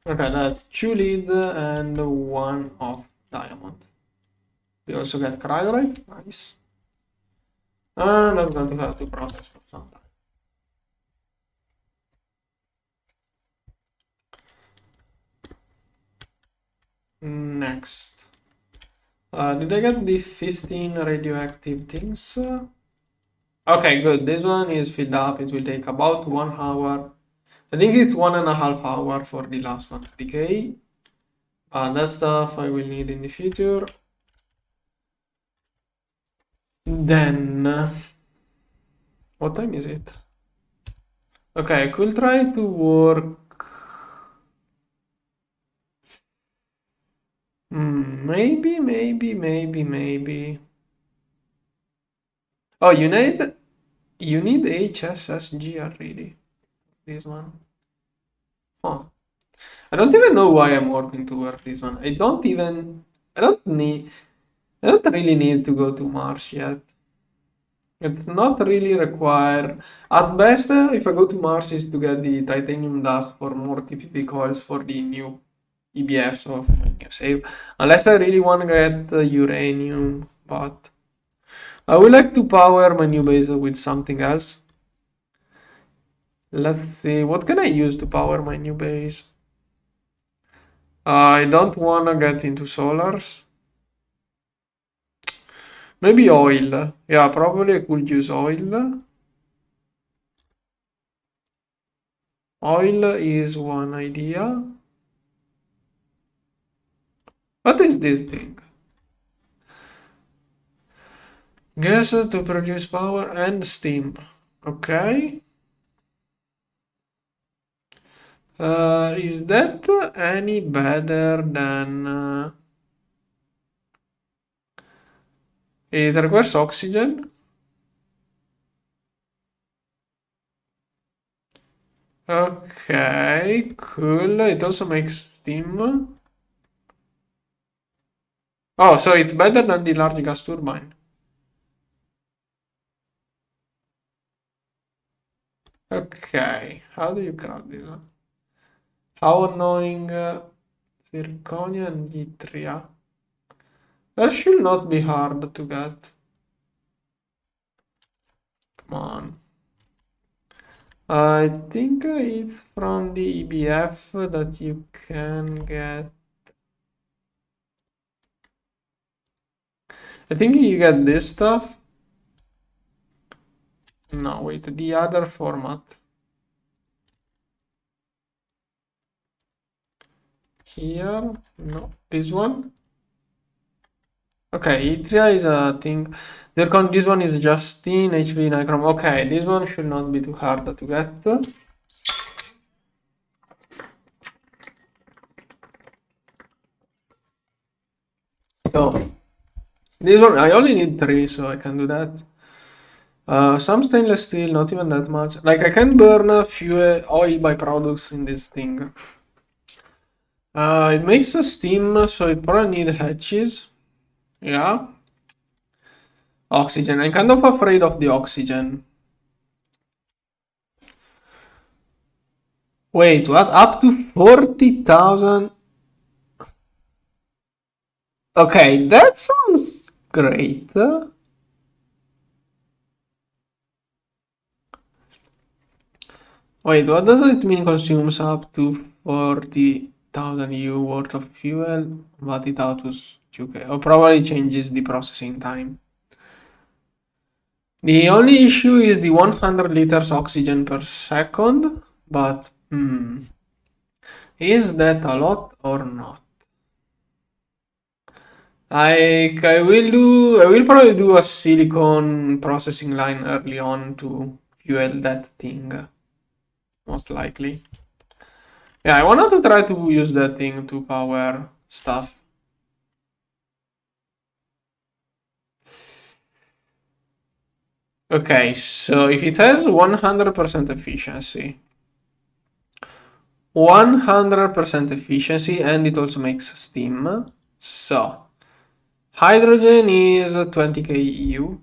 Okay, that's 2 lead and 1 of diamond. We also get cryolite. Nice. And I'm going to have to process for some time. Next. Did I get the 15 radioactive things? Okay, good. This one is filled up. It will take about 1 hour. I think it's 1.5 hours for the last one to decay. That stuff I will need in the future. Then, what time is it? Okay, I could try to work. Maybe. Oh, you need HSSG already. This one. Huh. I don't even know why I'm working to work this one. I don't really need to go to Mars yet. It's not really required. At best, if I go to Mars, is to get the titanium dust for more TPP coils for the new EBFs of my new save. Unless I really want to get uranium, but I would like to power my new base with something else. Let's see, what can I use to power my new base? I don't want to get into solars. Maybe oil. Yeah, probably I could use oil. Oil is one idea. What is this thing? Gas to produce power and steam. Okay. Is that any better than... it requires oxygen? Okay, cool. It also makes steam. Oh, so it's better than the large gas turbine. Okay, how do you craft this one? How annoying zirconia and yttria. That should not be hard to get. on. I think it's from the EBF that you can get. I think you get this stuff. No, wait, the other format. Here, no, this one. Okay, Itria is a thing. This one is Justin, HV Nicrom. Okay, this one should not be too hard to get. So, this one, I only need 3, so I can do that. Some stainless steel, not even that much. Like, I can burn fuel oil byproducts in this thing. It makes a steam, so it probably need hatches. Yeah. Oxygen. I'm kind of afraid of the oxygen. Wait, what? Up to 40,000? Okay, that sounds great. Wait, what does it mean consumes up to 40,000 U worth of fuel, but it outputs 2K? Or probably changes the processing time. The only issue is the 100 liters oxygen per second, but is that a lot or not? I will probably do a silicon processing line early on to fuel that thing, most likely. Yeah, I wanted to try to use that thing to power stuff. Okay, so if it has 100% efficiency, 100% efficiency, and it also makes steam. So, hydrogen is 20k EU.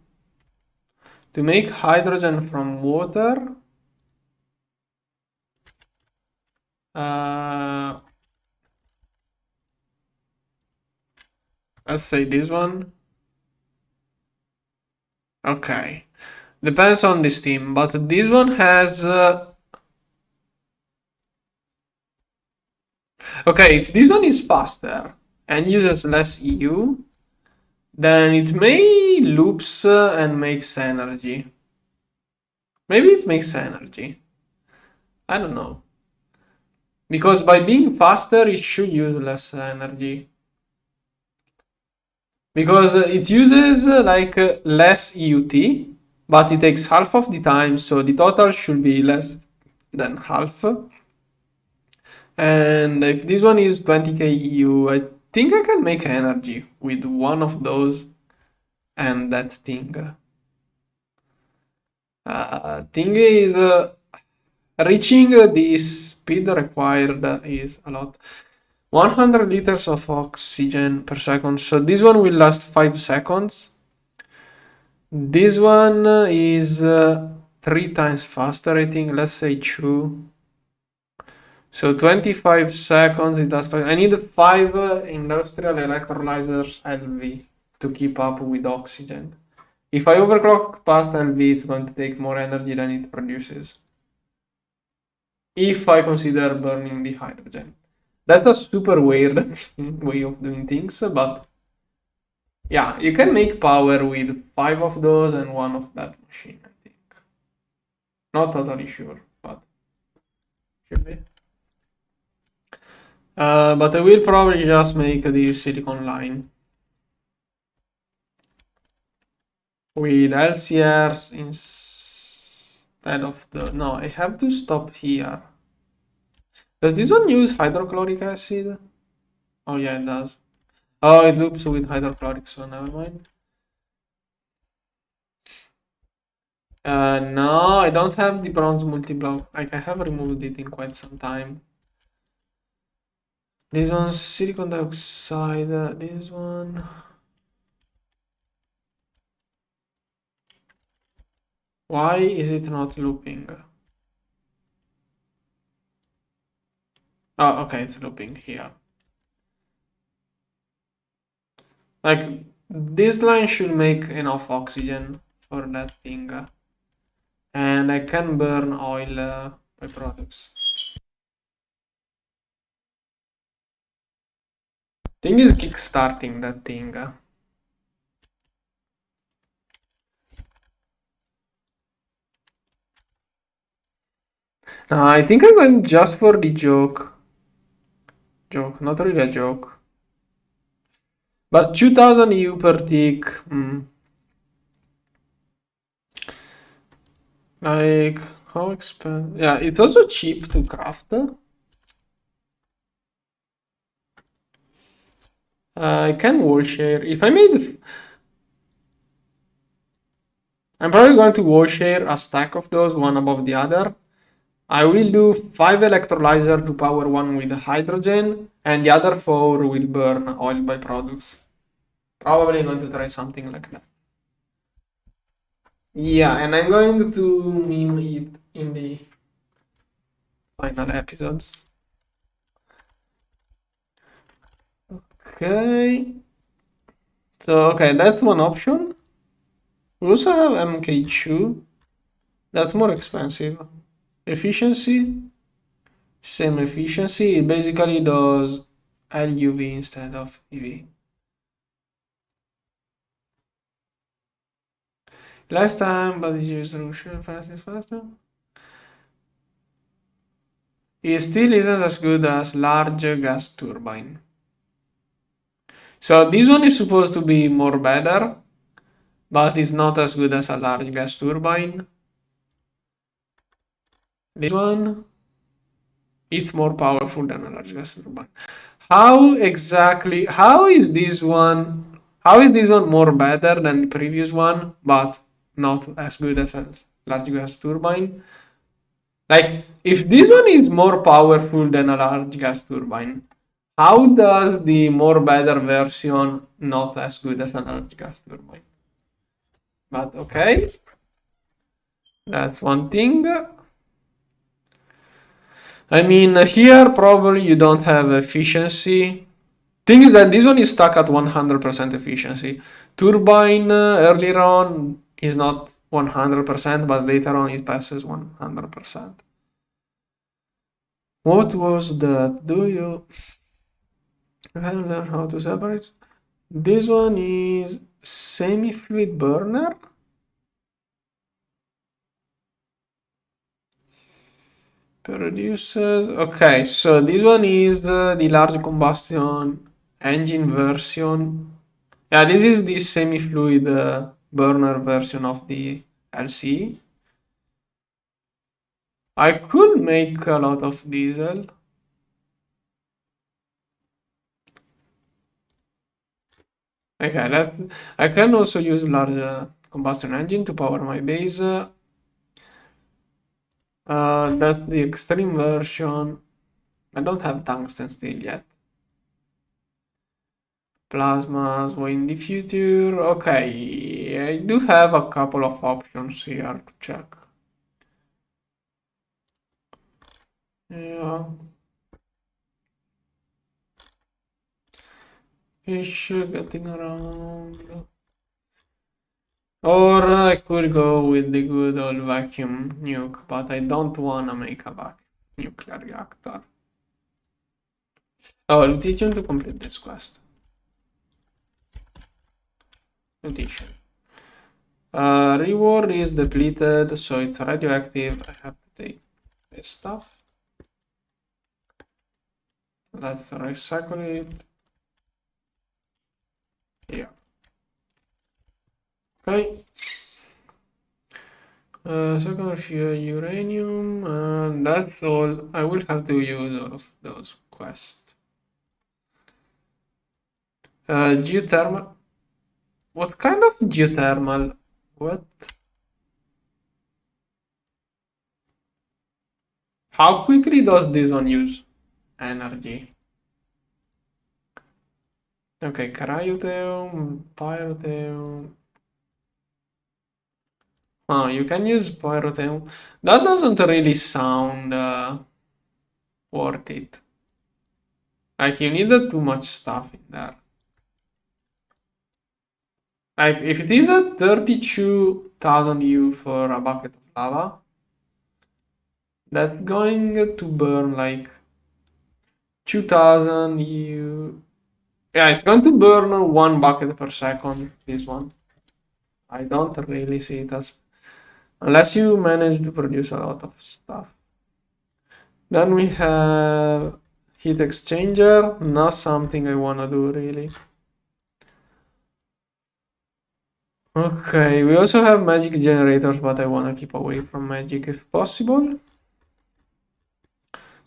To make hydrogen from water, let's say this one. Okay, depends on the steam, but this one has. Okay, if this one is faster and uses less EU, then it may loops and makes energy. Maybe it makes energy. I don't know. Because by being faster, it should use less energy. Because it uses like less EUT, but it takes half of the time, so the total should be less than half. And if this one is 20k EU, I think I can make energy with one of those and that thing. Thing is, reaching the speed required is a lot. 100 liters of oxygen per second. So this one will last 5 seconds. This one is 3 times faster, I think. Let's say 2. So 25 seconds, it lasts 5. I need 5 industrial electrolyzers LV to keep up with oxygen. If I overclock past LV, it's going to take more energy than it produces. If I consider burning the hydrogen. That's a super weird way of doing things, but yeah, you can make power with 5 of those and 1 of that machine, I think. Not totally sure, but should be. But I will probably just make the silicon line with LCRs instead of the... No, I have to stop here. Does this one use hydrochloric acid? Oh yeah, it does. Oh, it loops with hydrochloric, so never mind. No, I don't have the bronze multi-block. Like, I have removed it in quite some time. This one's silicon dioxide. This one. Why is it not looping? Oh, okay, it's looping here. Like, this line should make enough oxygen for that thing. and I can burn oil byproducts. Thing is kickstarting that thing. I think I'm going just for the joke. Joke, not really a joke. But 2000 EU per tick. Like, how expensive? Yeah, it's also cheap to craft. I can wall share. If I made... I'm probably going to wall share a stack of those, one above the other. I will do 5 electrolyzer to power one with hydrogen, and the other 4 will burn oil byproducts. Probably going to try something like that. Yeah, and I'm going to meme it in the final episodes. Okay. So, okay, that's one option. We also have MK2. That's more expensive. Efficiency, same efficiency. It basically does LUV instead of EV. Last time, but it's used faster. It still isn't as good as large gas turbine. So this one is supposed to be more better, but it's not as good as a large gas turbine. This one, it's more powerful than a large gas turbine. How is this one more better than the previous one, but not as good as a large gas turbine? Like, if this one is more powerful than a large gas turbine, how does the more better version not as good as a large gas turbine? But okay, that's one thing. I mean, here probably you don't have efficiency. Thing is that this one is stuck at 100% efficiency. Turbine earlier on is not 100%, but later on it passes 100%. What was that? Do you learn how to separate? This one is semi-fluid burner. Produces. Okay, so this one is the large combustion engine version. Yeah, this is the semi-fluid burner version of the LC. I could make a lot of diesel. Okay, that I can also use large combustion engine to power my base. That's the extreme version. I don't have tungsten steel yet. Plasmas were in the future. Okay, I do have a couple of options here to check. Yeah. Fish getting around. Or I could go with the good old vacuum nuke, but I don't wanna make a vacuum nuclear reactor. Oh, I'll teach him to complete this quest. Mutation. Reward is depleted, so it's radioactive. I have to take this stuff. Let's recycle it. Yeah. Okay. Second fuel uranium, and that's all. I will have to use all of those quests. Geothermal. What kind of geothermal? What? How quickly does this one use energy? Okay, cryotheum, pyrotheum. Oh, you can use pyrotheum. That doesn't really sound worth it. Like, you needed too much stuff in there. Like, if it is at 32,000 U for a bucket of lava. That's going to burn like 2000 yeah, it's going to burn 1 bucket per second, this one. I don't really see it as, unless you manage to produce a lot of stuff. Then we have heat exchanger, not something I wanna do really. Okay, we also have magic generators, but I wanna keep away from magic if possible.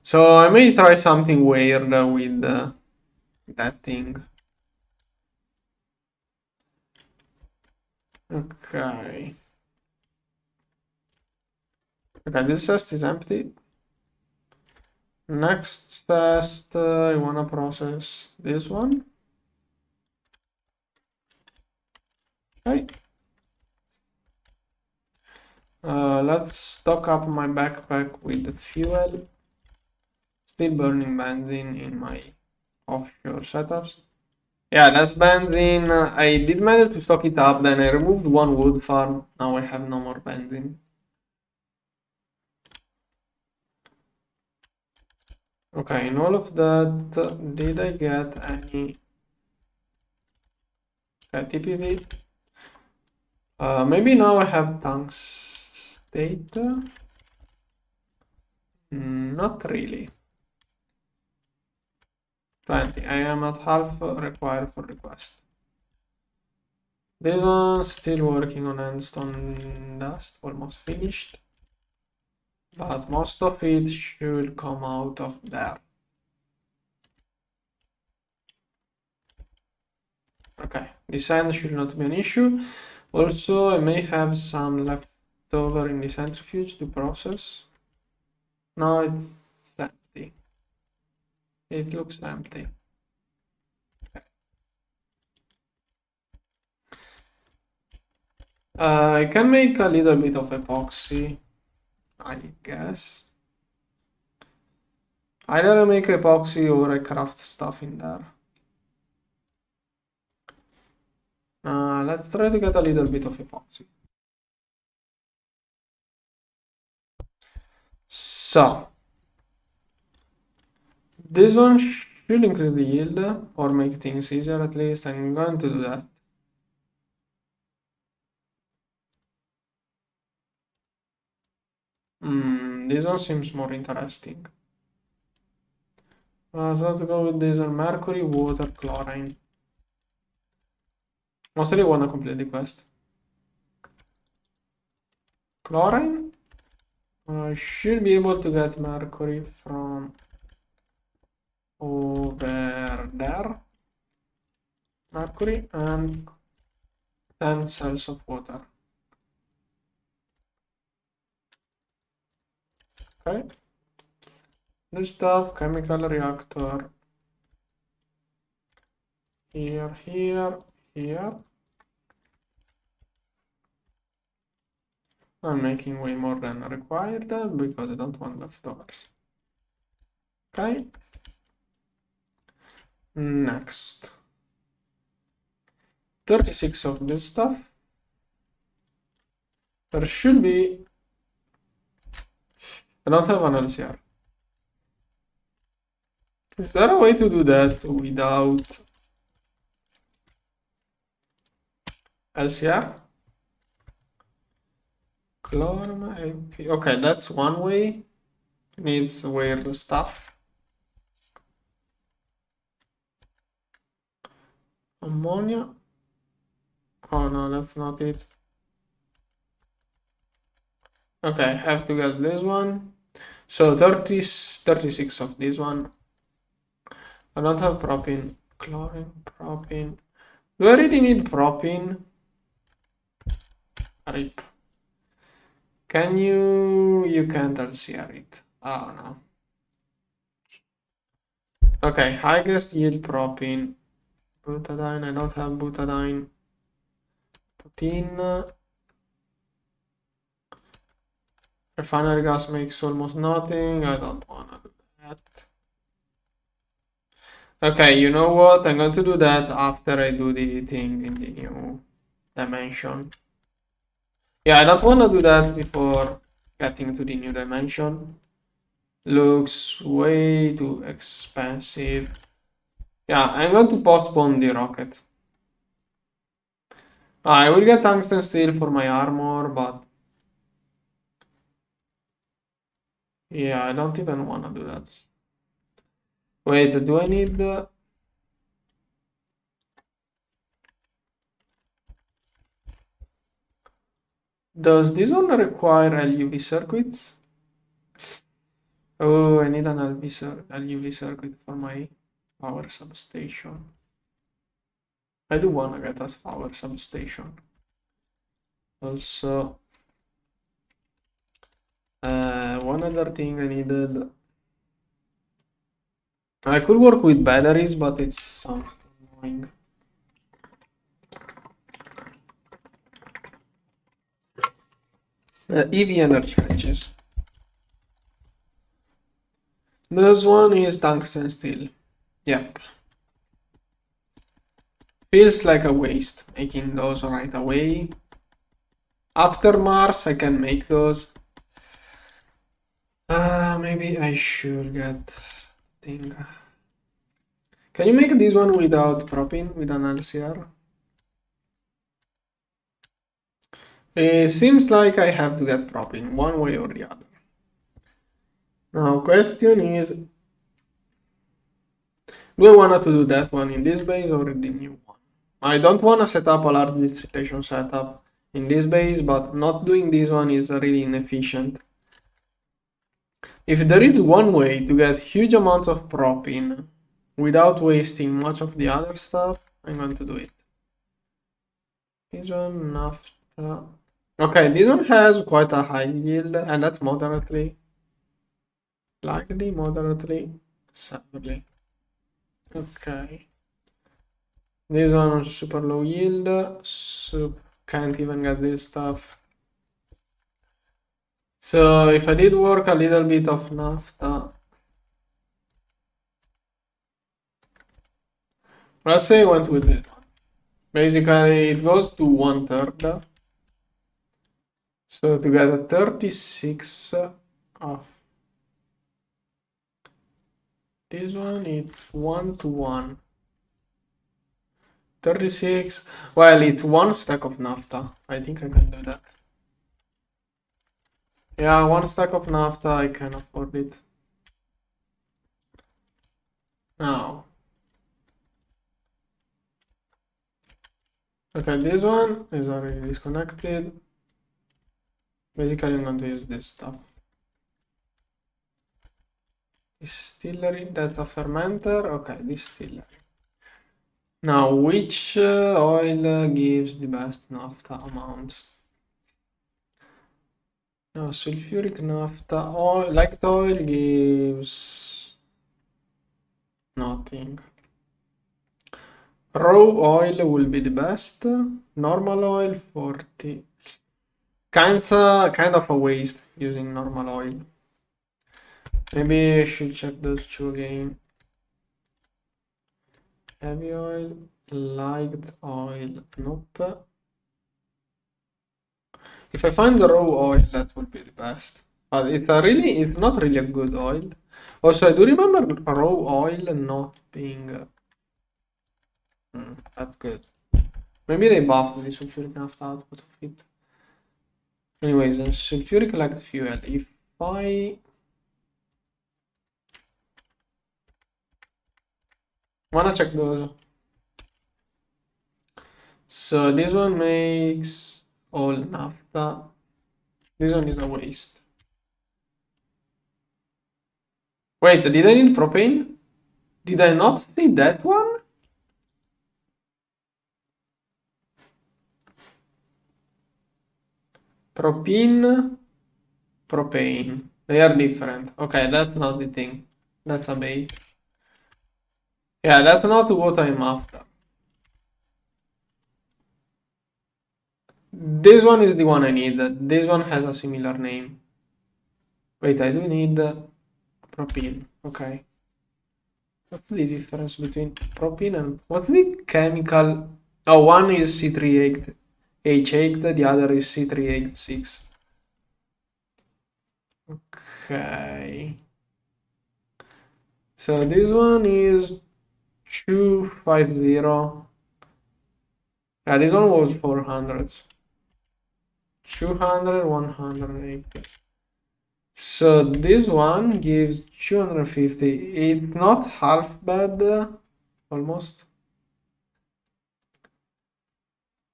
So I may try something weird with that thing. Okay. Okay, this chest is empty. Next test, I wanna process this one. Okay. Let's stock up my backpack with the fuel. Still burning benzene in my offshore setups. Yeah, that's benzene. I did manage to stock it up, then I removed one wood farm. Now I have no more benzene. Okay, in all of that, did I get any TPV? Maybe now I have tungstate. Not really. 20. I am at half required for request. This one still working on endstone dust, almost finished. But most of it should come out of there. Okay, this end should not be an issue. Also, I may have some left over in the centrifuge to process. No, it's empty. It looks empty. Okay. I can make a little bit of epoxy, I guess. Either I make epoxy or I craft stuff in there. Let's try to get a little bit of epoxy. So, this one should increase the yield or make things easier at least. I'm going to do that. This one seems more interesting. So let's go with this one: mercury, water, chlorine. Mostly wanna complete the quest. Chlorine? I should be able to get mercury from over there. Mercury and 10 cells of water. Okay. This stuff, chemical reactor. Here, here, here. I'm making way more than required because I don't want leftovers. Okay. Next. 36 of this stuff. There should be... I don't have an LCR. Is there a way to do that without LCR? Clone AP. Okay, that's one way. Needs weird stuff. Ammonia. Oh no, that's not it. Okay, have to get this one. So 36 of this one. I don't have propene. Chlorine, propene. Do I really need propene? RIP. Can you can't LCR it. Oh no. Okay, highest yield propene. Butadiene, I don't have butadiene. Poutine. Refinery gas makes almost nothing. I don't wanna do that. Okay, you know what? I'm going to do that after I do the thing in the new dimension. Yeah, I don't want to do that before getting to the new dimension. Looks way too expensive. Yeah, I'm going to postpone the rocket. I will get tungsten steel for my armor, but yeah, I don't even want to do that. Wait, do I need Does this one require LUV circuits? Oh, I need an LUV circuit for my power substation. I do want to get a power substation. Also, one other thing I needed. I could work with batteries, but it's something annoying. EV energy hatches. This one is tungsten steel. Yep. Feels like a waste making those right away. After Mars, I can make those. Maybe I should get thing. Can you make this one without propane with an LCR? It seems like I have to get propane one way or the other. Now, question is, do I want to do that one in this base or in the new one? I don't want to set up a large distillation setup in this base, but not doing this one is really inefficient. If there is one way to get huge amounts of propane without wasting much of the other stuff, I'm going to do it. This one, naphtha. Okay, this one has quite a high yield, and that's moderately, likely, moderately, severely. Okay. This one is super low yield, so can't even get this stuff. So if I did work a little bit of naphtha, let's say I went with this one. Basically, it goes to 1/3. So to get a 36 of this one, it's 1-to-1. 36. Well, it's one stack of naphtha. I think I can do that. Yeah, one stack of naphtha, I can afford it. Now. Okay, this one is already disconnected. Basically, I'm going to use this stuff. Distillery, that's a fermenter. Okay, distillery. Now, which oil gives the best naphtha amounts? Now, sulfuric naphtha oil, light oil gives nothing. Raw oil will be the best. Normal oil 40. Kind of a waste using normal oil. Maybe I should check those two again. Heavy oil, light oil, nope. If I find the raw oil, that would be the best. But it's not really a good oil. Also, I do remember raw oil not being that good. Maybe they buffed the sulfuric naphtha output of it. Anyways, sulfuric light fuel. If I wanna check those. So this one makes all naphtha. This one is a waste. Wait, did I need propane? Did I not see that one? Propene, propane. They are different. Okay, that's not the thing. That's a bait. Yeah, that's not what I'm after. This one is the one I need. This one has a similar name. Wait, I do need propene. Okay. What's the difference between propene and what's the chemical? Oh, one is C38H8, the other is C3H6. Okay. So this one is 250. Yeah, this one was 400. 200, 180. So this one gives 250. It's not half bad, almost.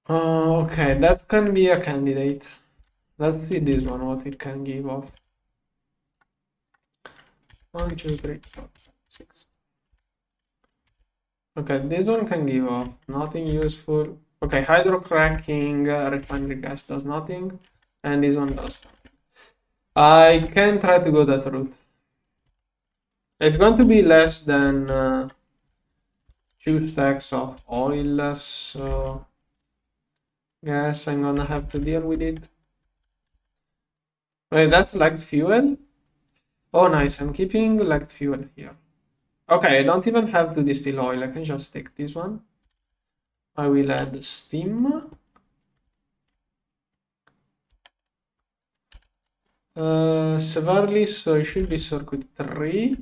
Okay, that can be a candidate. Let's see this one, what it can give off. 1, 2, 3, 4, 6. Okay, this one can give off nothing useful. Okay, hydrocracking refinery gas does nothing, and this one does. I can try to go that route. It's going to be less than 2 stacks of oil, so guess I'm gonna have to deal with it. Wait, that's light fuel? Oh, nice, I'm keeping light fuel here. Okay, I don't even have to distill oil, I can just take this one. I will add steam. Severely, so it should be circuit 3.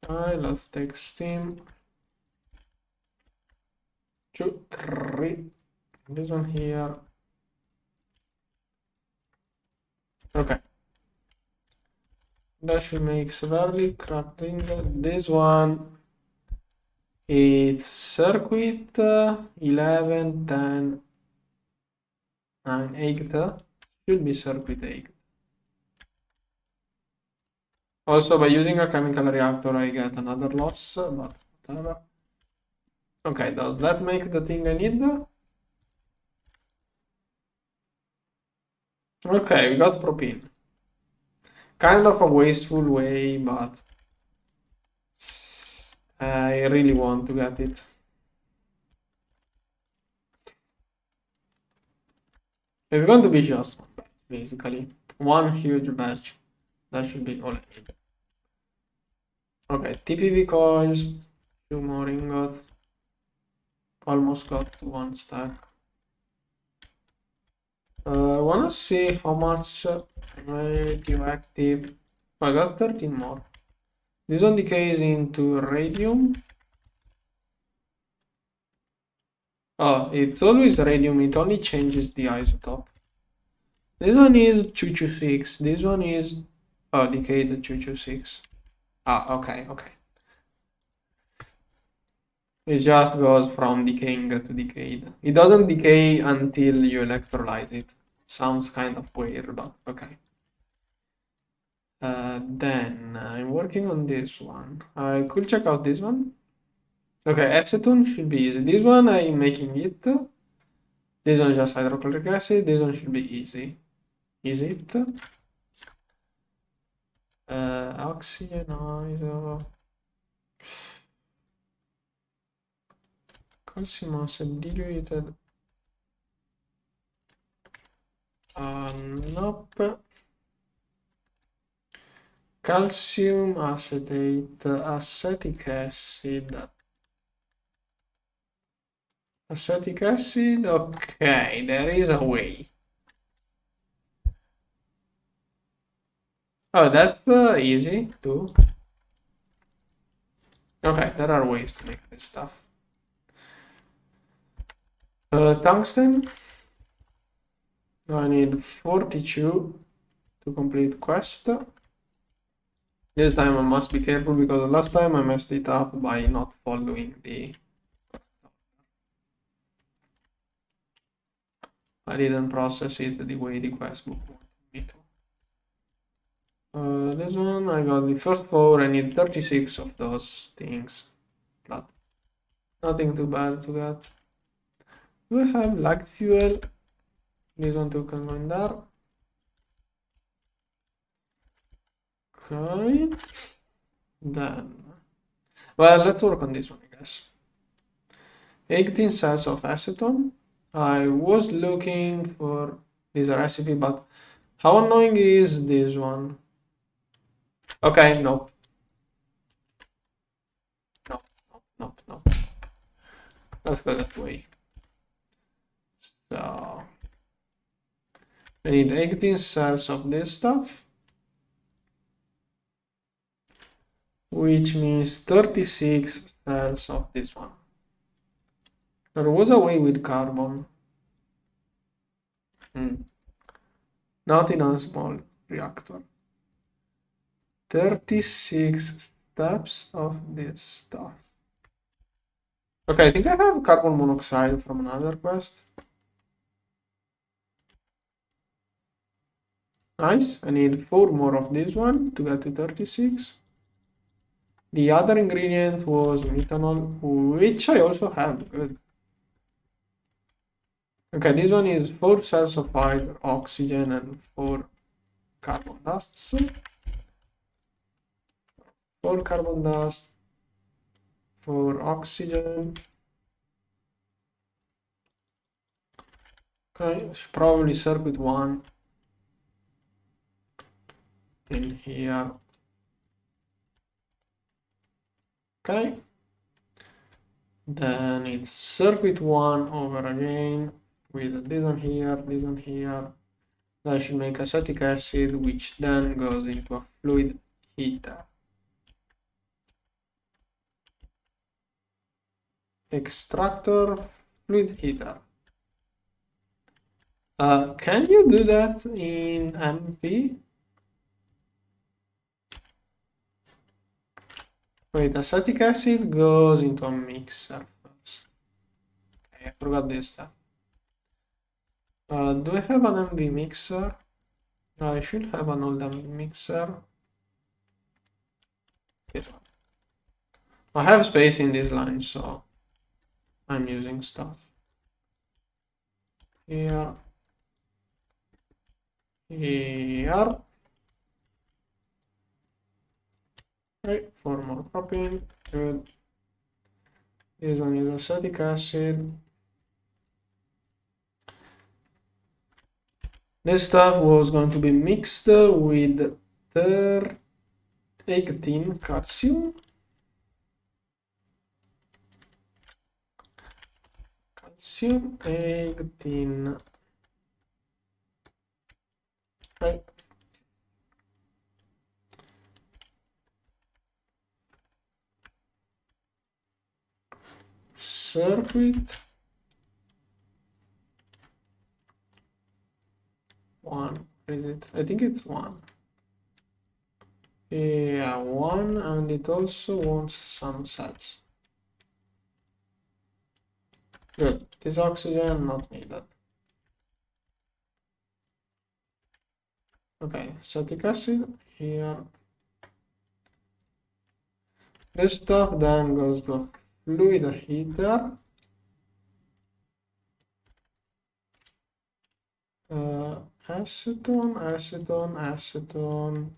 Alright, let's take steam. 2, 3. This one here. Okay. That should make severely crafting. This one, it's circuit 11, 10, 9, 8. Should be circuit 8. Also, by using a chemical reactor, I get another loss, but whatever. Okay, does that make the thing I need? Okay, we got propane. Kind of a wasteful way, but I really want to get it. It's going to be just one batch, basically. One huge batch. That should be all I need. Okay, TPV coils, 2 more ingots. Almost got to 1 stack. I wanna see how much radioactive. I got 13 more. This one decays into radium. Oh, it's always radium, it only changes the isotope. This one is 226. This one is decayed 226. Ah, okay. It just goes from decaying to decayed. It doesn't decay until you electrolyte it. Sounds kind of weird, but okay. Then I'm working on this one. I could check out this one. Okay, acetone should be easy. This one I'm making it. This one just hydrochloric acid. This one should be easy. Is it? Oxygen, iso. Calcium acid diluted. Nope. Calcium acetate, acetic acid. Acetic acid, okay, there is a way. Oh, that's easy too. Okay, there are ways to make this stuff. Tungsten. I need 42 to complete quest. This time I must be careful because last time I messed it up by not following the... I didn't process it the way the quest book wanted me to. This one, I got the first 4, I need 36 of those things. But nothing too bad to get. Do I have light fuel? This one too can go in there. Okay. Then, well, let's work on this one, I guess. 18 cells of acetone. I was looking for this recipe, but how annoying is this one? Okay, nope. Nope. Let's go that way. So, I need 18 cells of this stuff, which means 36 cells of this one. There was a way with carbon. Not in a small reactor. 36 steps of this stuff. Okay, I think I have carbon monoxide from another quest. Nice. I need 4 more of this one to get to 36. The other ingredient was methanol, which I also have. Good. Okay, this one is 4 cells of oxygen and 4 carbon dusts. 4 carbon dust, 4 oxygen. Okay, probably circuit 1 in here. Okay. Then it's circuit 1 over again with this one here, this one here. That should make acetic acid, which then goes into a fluid heater. Extractor, fluid heater. Can you do that in MP? Wait, acetic acid goes into a mixer first. Okay, I forgot this stuff. Do I have an MV mixer? I should have an old MV mixer. This one. I have space in this line, so I'm using stuff. Here. Here. Okay, 4 more propane. Good. This one is acetic acid. This stuff was going to be mixed with 18 calcium. Calcium 18. Right. Circuit 1. Where is it? I think it's 1. Yeah, 1, and it also wants some cells. Good. This oxygen not needed. Okay, acetic acid here. This stuff then goes to a fluid heater. Acetone, acetone, acetone.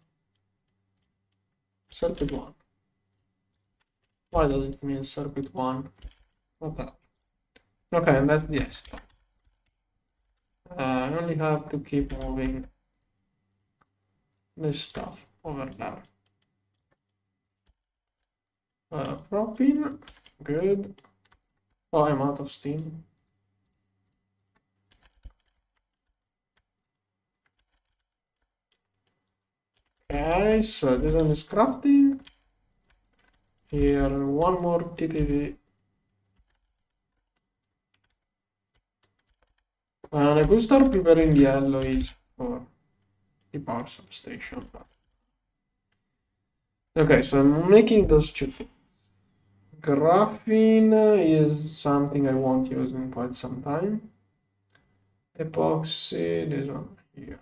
Circuit 1. Why does it mean circuit 1? What that? Okay, and that's the acetone. I only have to keep moving this stuff over there. Propene, good. Oh, I'm out of steam. Okay, so this one is crafting. Here, one more TTD. And I could start preparing the alloys for the power substation. Okay, so I'm making those two things. Graphene is something I won't use in quite some time. Epoxy, this one here.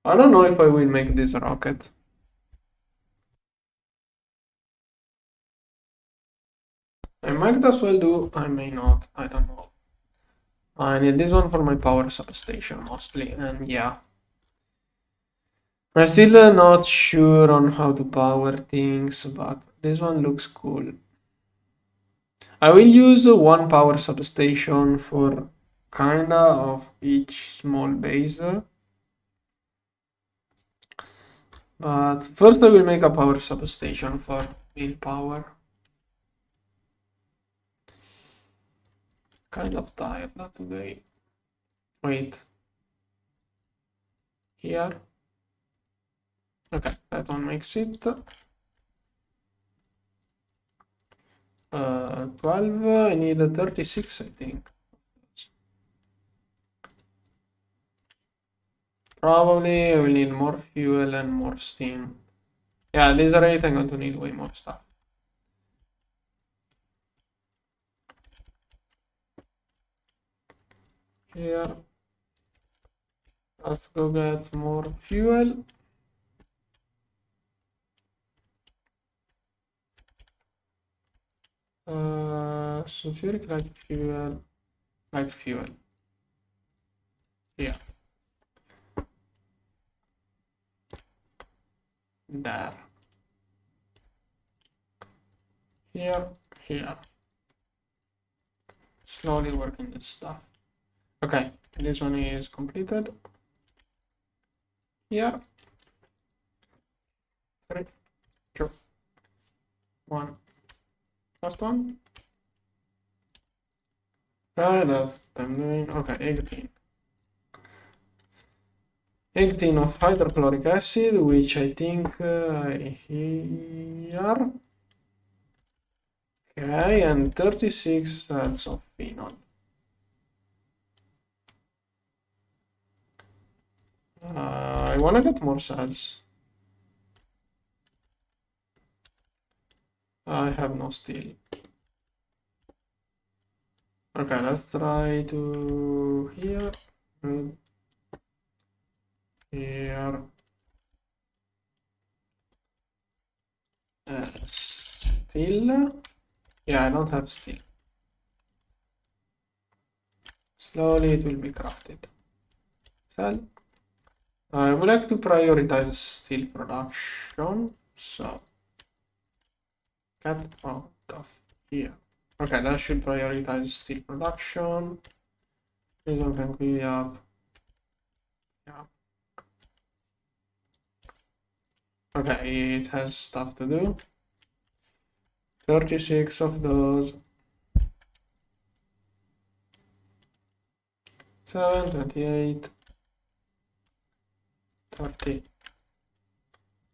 I don't know if I will make this rocket. I might as well do, I may not, I don't know. I need this one for my power substation mostly, and yeah. I'm still not sure on how to power things, but this one looks cool. I will use one power substation for kinda of each small base. But first I will make a power substation for main power. Kind of tired today. Wait. here. Okay, that one makes it 12. I need a 36, I think. Probably I will need more fuel and more steam. Yeah, at this rate I'm going to need way more stuff. Here. Let's go get more fuel. Sulfuric light fuel. Yeah. There. Here. Slowly working this stuff. Okay, this one is completed. Here. 3, 2, 1. Last one. That's what I'm doing. Okay, 18. 18 of hydrochloric acid, which I think here. Okay, and 36 cells of phenol. I want to get more cells. I have no steel. Okay, let's try to here. Here. Steel. Yeah, I don't have steel. Slowly it will be crafted. Cell. I would like to prioritize steel production, so get out of here. Okay, that should prioritize steel production. This one can be up. Yeah. Okay, it has stuff to do. 36 of those. 7, 28, 30.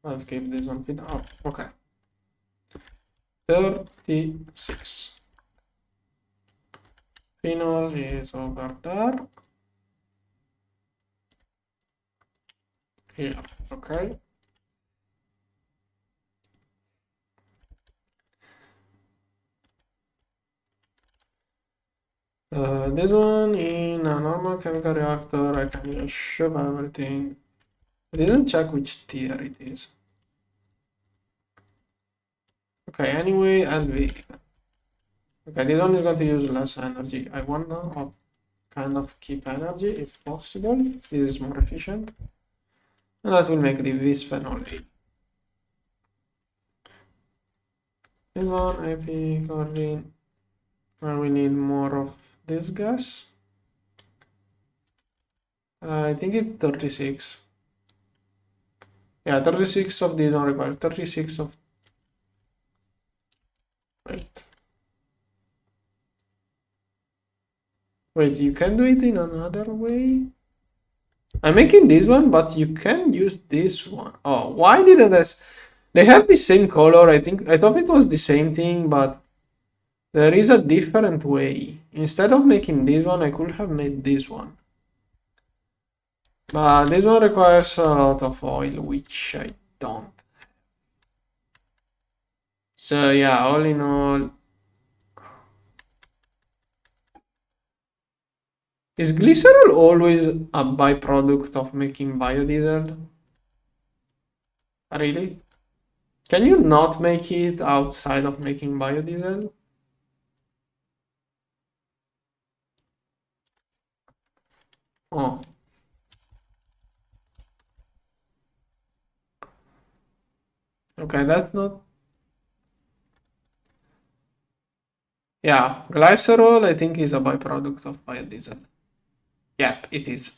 Let's keep this one fit. Oh, okay. 36. Phenol is over there. Here, okay. This one in a normal chemical reactor, I can just shove everything. I didn't check which tier it is. Okay, anyway, LV. Okay, this one is going to use less energy. I want to kind of keep energy if possible. This is more efficient. And that will make the bisphenol A. This one, AP, chlorine. We need more of this gas. I think it's 36. Yeah, 36 of these are required. 36 of. Wait, you can do it in another way? I'm making this one, but you can use this one. Oh, why didn't this? They have the same color. I thought it was the same thing, but there is a different way. Instead of making this one, I could have made this one. But this one requires a lot of oil, which I don't. So yeah, all in all. Is glycerol always a byproduct of making biodiesel? Really? Can you not make it outside of making biodiesel? Oh. Okay, that's not. Yeah, glycerol I think is a byproduct of biodiesel. Yeah, it is.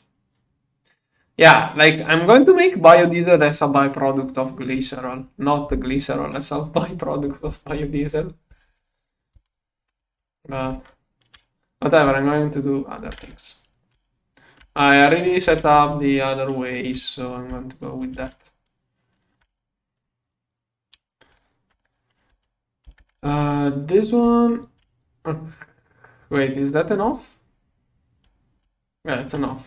Yeah, like I'm going to make biodiesel as a byproduct of glycerol, not the glycerol as a byproduct of biodiesel. But whatever, I'm going to do other things. I already set up the other way, so I'm going to go with that. This one. Wait, is that enough? Yeah, it's enough.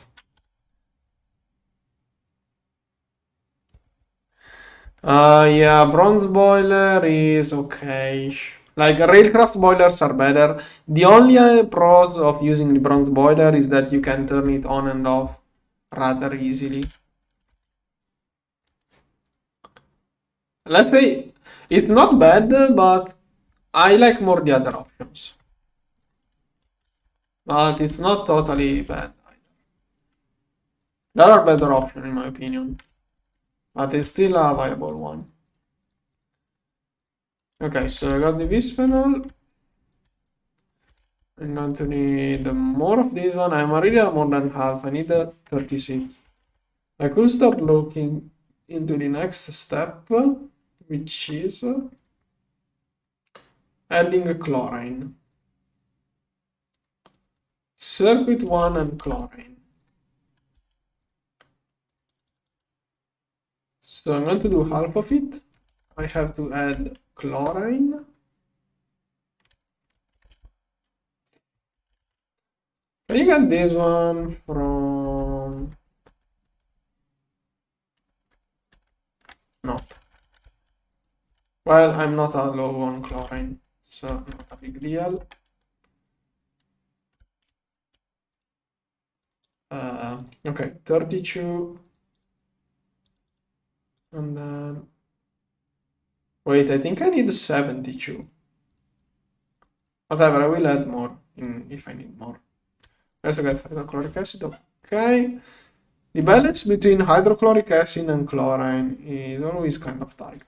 Yeah, bronze boiler is okay. Like railcraft boilers are better. The only pros of using the bronze boiler is that you can turn it on and off rather easily. Let's say it's not bad, but I like more the other options. But it's not totally bad. There are better options in my opinion, but it's still a viable one. Okay, so I got the bisphenol. I'm going to need more of this one. I'm already at more than half. I need a 36. I could start looking into the next step, which is adding a chlorine. Circuit 1 and chlorine. So I'm going to do half of it. I have to add chlorine. Can you get this one from... No. Well, I'm not a low on chlorine, so not a big deal. Okay, 32. And then... Wait, I think I need 72. Whatever, I will add more if I need more. I also get hydrochloric acid, okay. The balance between hydrochloric acid and chlorine is always kind of tight.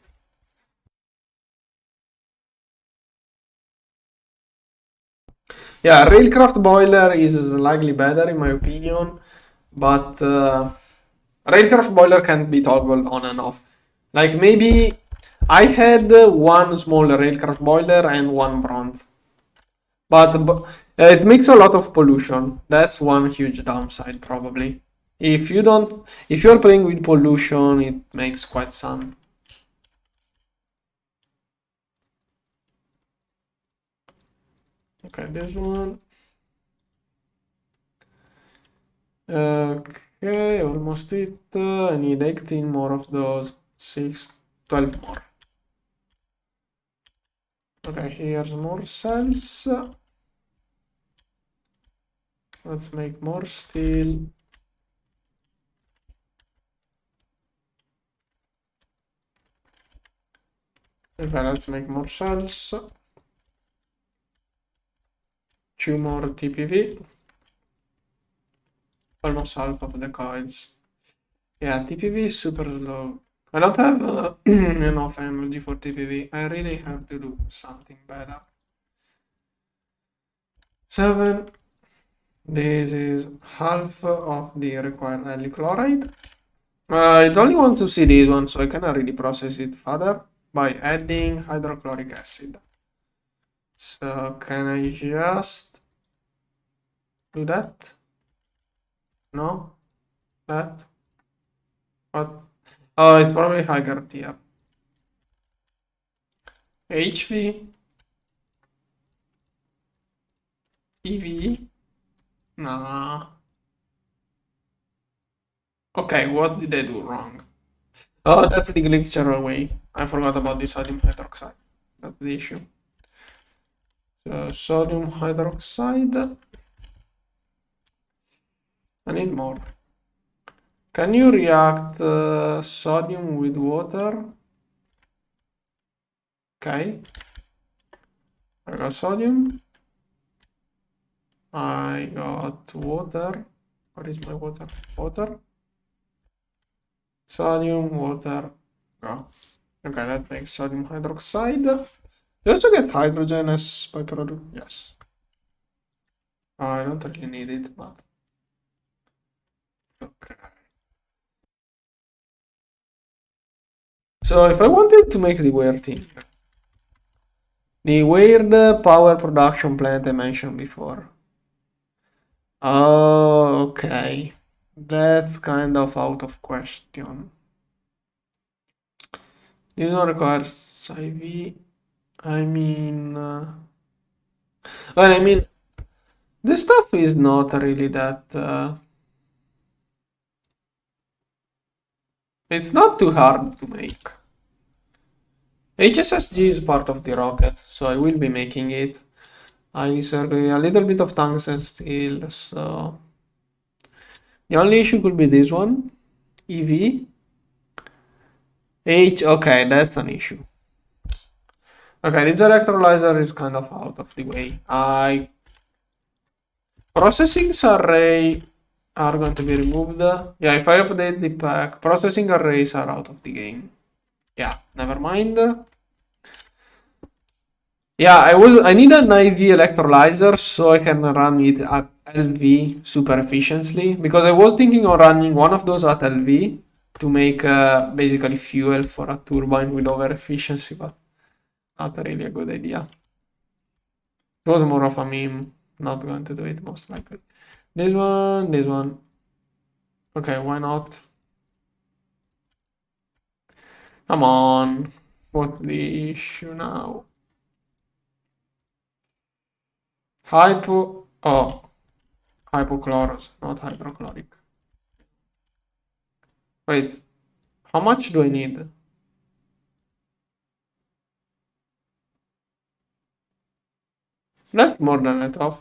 Yeah, railcraft boiler is slightly better in my opinion, but railcraft boiler can't be toggled on and off. Like maybe I had one small railcraft boiler and one bronze, but it makes a lot of pollution. That's one huge downside probably. If you're playing with pollution, it makes quite some. Okay, this one. Okay, almost it. I need 18 more of those. 6, 12 more. Okay, here's more cells. Let's make more steel. Okay, let's make more cells. 2 more TPV. Almost half of the coils. Yeah, TPV is super low. I don't have enough energy for TPV. I really have to do something better. 7. This is half of the required allyl chloride. I only want to see this one, so I can already process it further by adding hydrochloric acid. So can I just do that? No? That? What? Oh, it's probably higher tier. HV? EV? Nah. Okay, what did I do wrong? Oh, that's the glitch way. I forgot about the sodium hydroxide. That's the issue. So sodium hydroxide. I need more. Can you react sodium with water? Okay. I got sodium. I got water. What is my water? Water. Sodium, water. Go. Okay, that makes sodium hydroxide. You also get hydrogen as byproduct. Yes. I don't really need it, but okay. So if I wanted to make the weird thing, the weird power production plant I mentioned before. Oh, okay. That's kind of out of question. This one requires IV. I mean, well, I mean, this stuff is not really that. It's not too hard to make. HSSG is part of the rocket, so I will be making it. I survey a little bit of tungsten steel, so the only issue could be this one. EV. H, okay, that's an issue. Okay, this electrolyzer is kind of out of the way. Processing array are going to be removed. Yeah, if I update the pack, processing arrays are out of the game. Yeah, never mind. Yeah, I need an IV electrolyzer so I can run it at LV super efficiently, because I was thinking of running one of those at LV to make basically fuel for a turbine with over efficiency, but not really a good idea. It was more of a meme, not going to do it most likely. This one, this one. Okay, why not? Come on. What's the issue now? Oh, hypochlorous, not hydrochloric. Wait, how much do I need? That's more than enough.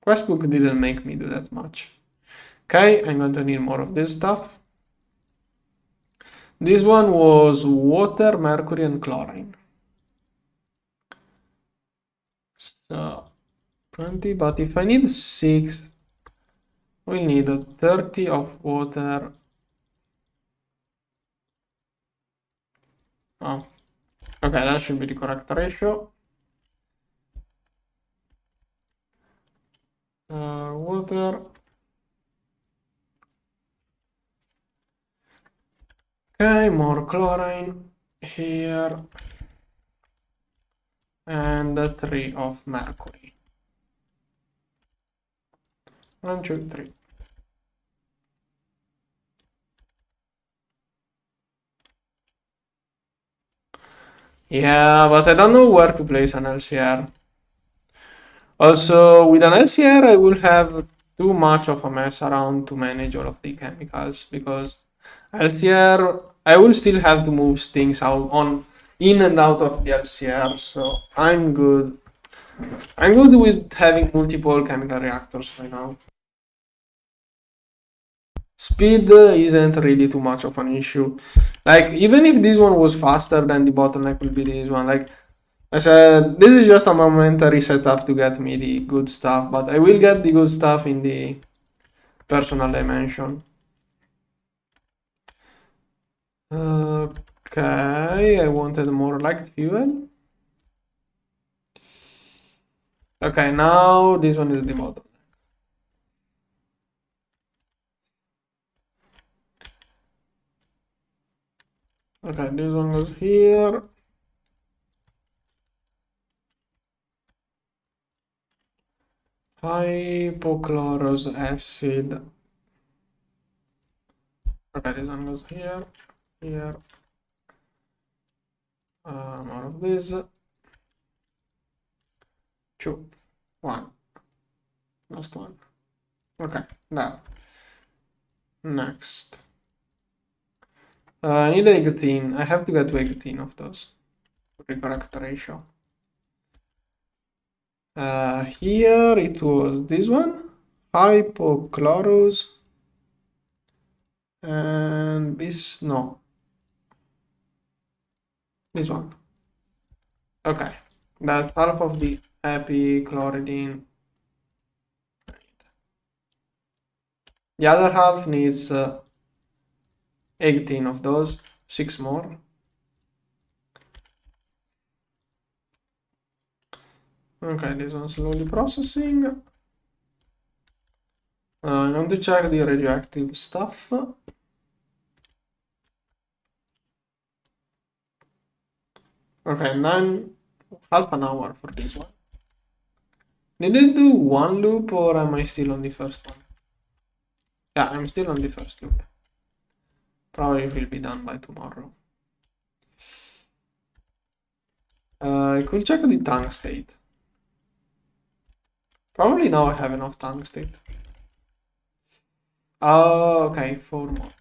Questbook didn't make me do that much. Okay, I'm going to need more of this stuff. This one was water, mercury, and chlorine. So 20, but if I need 6, we need 30 of water. Oh, okay, that should be the correct ratio. Water. Okay, more chlorine here. And 3 of mercury. 1, 2, 3. Yeah, but I don't know where to place an LCR. Also, with an LCR, I will have too much of a mess around to manage all of the chemicals, because LCR, I will still have to move things out on in and out of the LCR, so I'm good. I'm good with having multiple chemical reactors right now. Speed isn't really too much of an issue. Like, even if this one was faster, then the bottleneck will be this one. Like I said, this is just a momentary setup to get me the good stuff, but I will get the good stuff in the personal dimension. Okay, I wanted more light fuel. Okay, now this one is the bottleneck. Okay, this one goes here. Hypochlorous acid. Okay, this one goes here, here. More of this. 2, 1. Last one. Okay, now. Next. I need 18. I have to get to 18 of those. The correct ratio. Here it was this one, hypochlorous, and this, no, this one. Okay, that's half of the epichloroidine. The other half needs 18 of those, 6 more. Okay, this one's slowly processing. I'm going to check the radioactive stuff. Okay, half an hour for this one. Did I do one loop or am I still on the first one? Yeah, I'm still on the first loop. Probably will be done by tomorrow. I could check the tank state. Probably now I have enough tank state. Oh, okay, 4 more.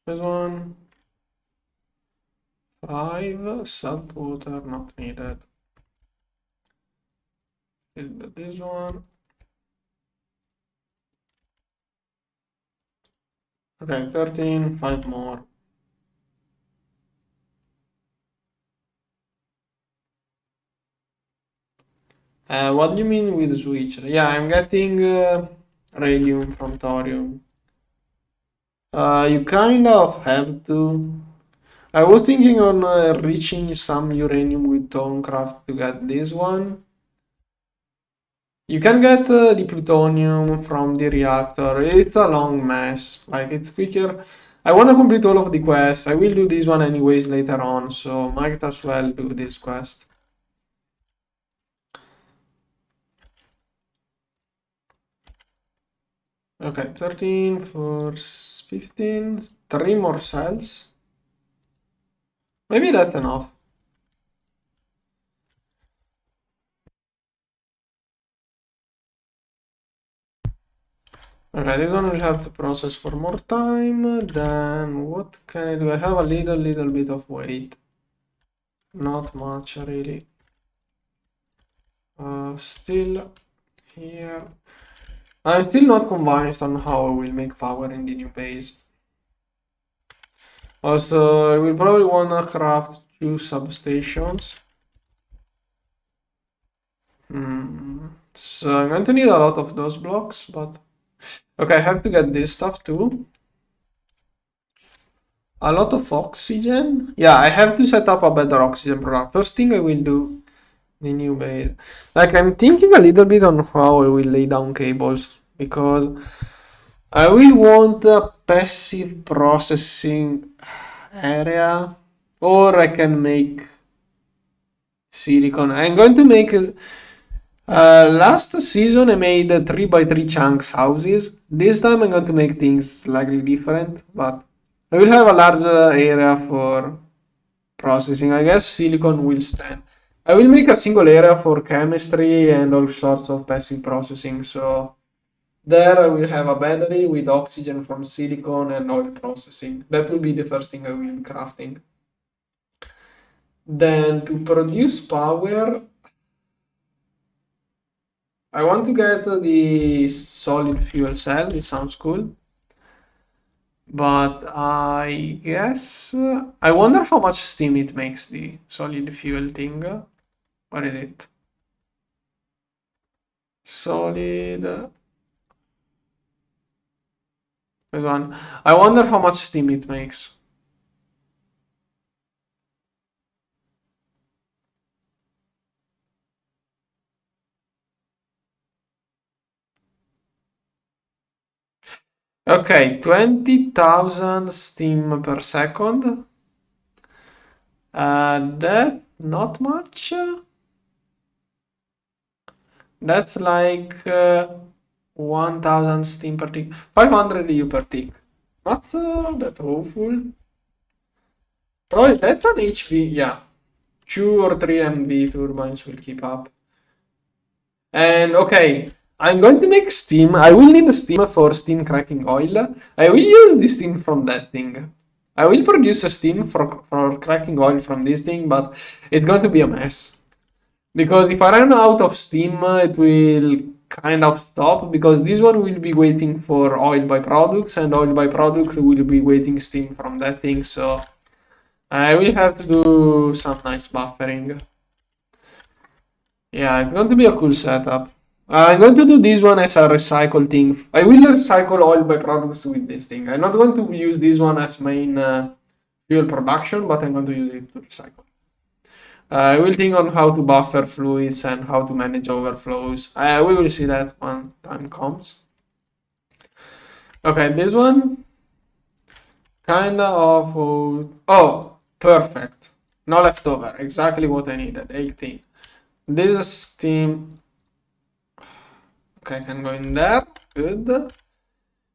This one. 5 salt water not needed. This one. Okay, 13, 5 more. What do you mean with switch? Yeah, I'm getting radium from thorium. You kind of have to. I was thinking on reaching some uranium with Thaumcraft to get this one. You can get the plutonium from the reactor. It's a long mess. Like, it's quicker. I want to complete all of the quests. I will do this one anyways later on, so might as well do this quest. Okay, 13 for 15. 3 more cells. Maybe that's enough. Okay, this one will have to process for more time. Then what can I do? I have a little bit of weight. Not much really. Still here. I'm still not convinced on how I will make power in the new base. Also, I will probably wanna craft 2 substations. So I'm going to need a lot of those blocks, but okay, I have to get this stuff too. A lot of oxygen. Yeah, I have to set up a better oxygen product. First thing I will do the new base. Like, I'm thinking a little bit on how I will lay down cables because I will want a passive processing area, or I can make silicon. I'm going to make last season I made 3x3 chunks houses. This time I'm going to make things slightly different, but I will have a larger area for processing. I guess silicon will stand. I will make a single area for chemistry and all sorts of passive processing. So there I will have a battery with oxygen from silicon and oil processing. That will be the first thing I will be crafting. Then to produce power, I want to get the solid fuel cell. It sounds cool. But I guess I wonder how much steam it makes, the solid fuel thing. What is it? Solid. This one. I wonder how much steam it makes. Okay, 20,000 steam per second. That not much. That's like 1,000 steam per tick. 500 EU per tick. Not that awful. Probably that's an HV. Yeah, 2 or 3 MV turbines will keep up. And okay, I'm going to make steam. I will need the steam for steam cracking oil. I will use the steam from that thing. I will produce a steam for cracking oil from this thing, but it's going to be a mess. Because if I run out of steam, it will kind of stop, because this one will be waiting for oil byproducts, and oil byproducts will be waiting steam from that thing, so I will have to do some nice buffering. Yeah, it's going to be a cool setup. I'm going to do this one as a recycle thing. I will recycle oil byproducts with this thing. I'm not going to use this one as main fuel production, but I'm going to use it to recycle. I will think on how to buffer fluids and how to manage overflows. We will see that when time comes. Okay, this one. Kinda of... Oh, perfect. No leftover, exactly what I needed, 18. This is steam. Okay, I can go in there, good.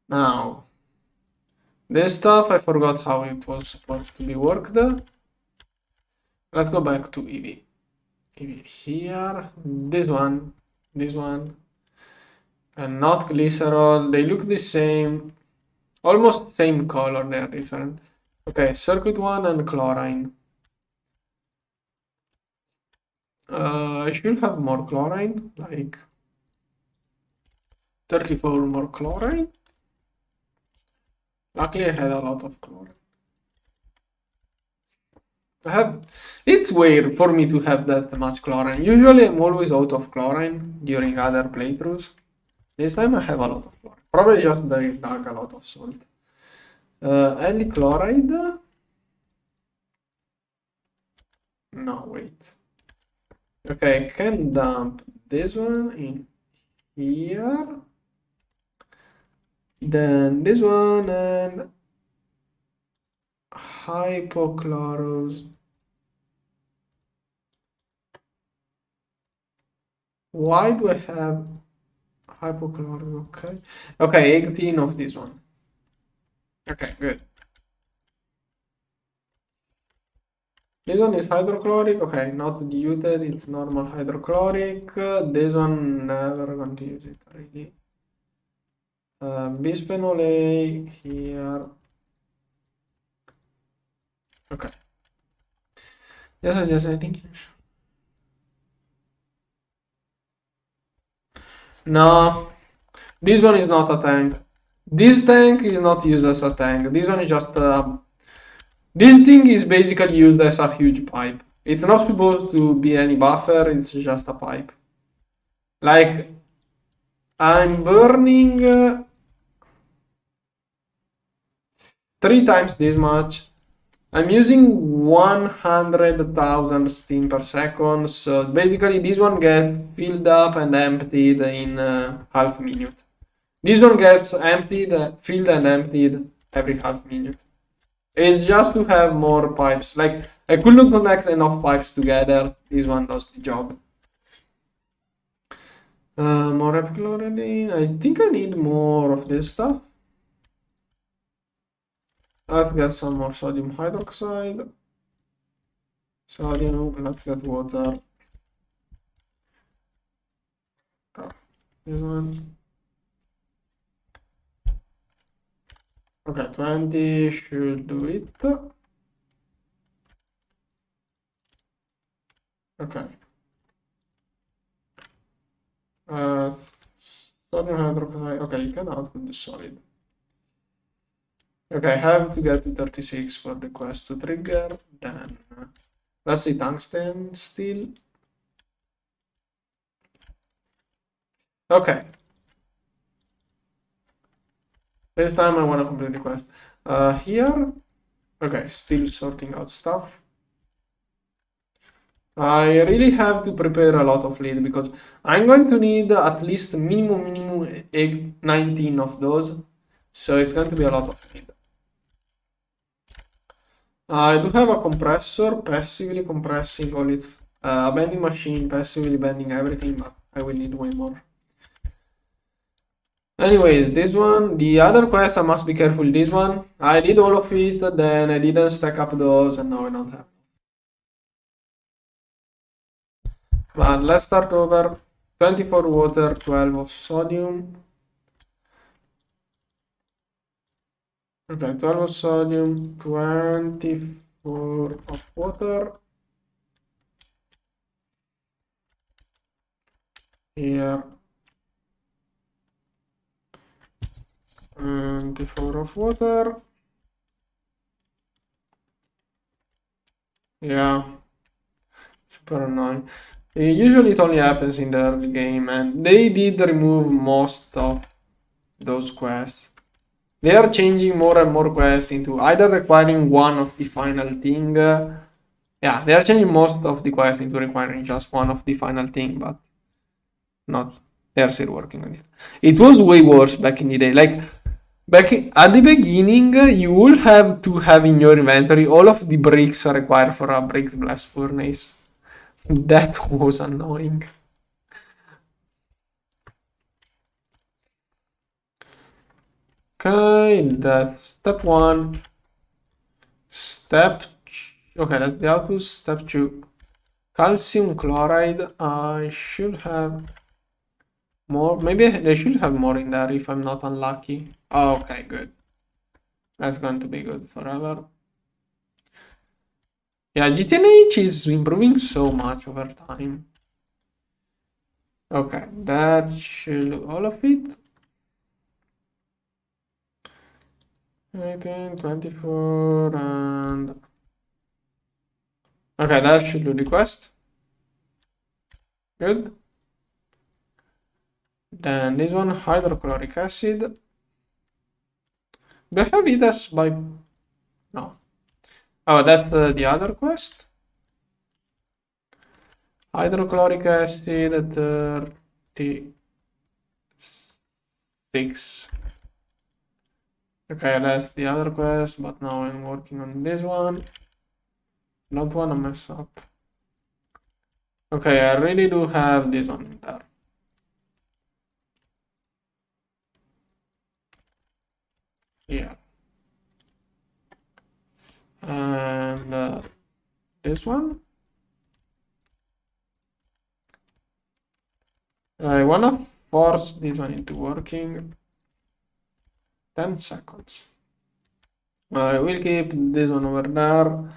Now, this stuff, I forgot how it was supposed to be worked. Let's go back to EV. EV here, this one, and not glycerol. They look the same, almost same color, they are different. Okay, circuit one and chlorine. I should have more chlorine, like 34 more chlorine. Luckily, I had a lot of chlorine. It's weird for me to have that much chlorine. Usually, I'm always out of chlorine during other playthroughs. This time, I have a lot of chlorine. Probably just I dug a lot of salt. Any chloride? No, wait. Okay, I can dump this one in here. Then this one and hypochlorous. Why do I have hypochlorous? Okay. Okay, 18 of this one. Okay, good. This one is hydrochloric. Okay, not diluted, it's normal hydrochloric. This one, never going to use it really. Bisphenol A here. Okay. Yes, I think. No, this one is not a tank. This tank is not used as a tank. This one is just this thing is basically used as a huge pipe. It's not supposed to be any buffer, it's just a pipe. Like, I'm burning 3 times this much. I'm using 100,000 steam per second, so basically this one gets filled up and emptied in half minute. This one gets emptied, filled and emptied every half minute. It's just to have more pipes. Like, I couldn't connect enough pipes together. This one does the job. More epichloroline. I think I need more of this stuff. Let's get some more sodium hydroxide. Sodium, let's get water. Oh, this one. Okay, 20 should do it. Okay. Sodium hydroxide. Okay, you can output the solid. Okay, I have to get to 36 for the quest to trigger. Then let's see, tungsten steel. Okay. This time I want to complete the quest. Here. Okay, still sorting out stuff. I really have to prepare a lot of lead because I'm going to need at least minimum 19 of those. So it's going to be a lot of lead. I do have a compressor passively compressing all it, a bending machine passively bending everything, but I will need way more. Anyways, this one, the other quest, I must be careful. This one, I did all of it, then I didn't stack up those, and now I don't have. But let's start over. 24 water, 12 of sodium. Okay, 12 of sodium, 24 of water. Here. 24 of water. Yeah. Super annoying. Usually it only happens in the early game, and they did remove most of those quests. They are changing more and more quests into either requiring one of the final thing. Yeah, they are changing most of the quests into requiring just one of the final thing, but not. They are still working on it. It was way worse back in the day. Like, Back at the beginning, you will have to have in your inventory all of the bricks required for a brick blast furnace. That was annoying. Okay, that's step one. Okay, that's the output. Step two. Calcium chloride. I should have more. Maybe they should have more in there if I'm not unlucky. Oh, okay, good. That's going to be good forever. Yeah, GTNH is improving so much over time. Okay, that should all of it. 18, 24, and okay, that should do the quest. Good. Then this one, hydrochloric acid. Do I have it as by... No. Oh, that's the other quest. Hydrochloric acid, 36. Okay, that's the other quest, but now I'm working on this one. Don't wanna mess up. Okay, I really do have this one there. Yeah. And this one. I wanna force this one into working. 10 seconds. I will keep this one over there.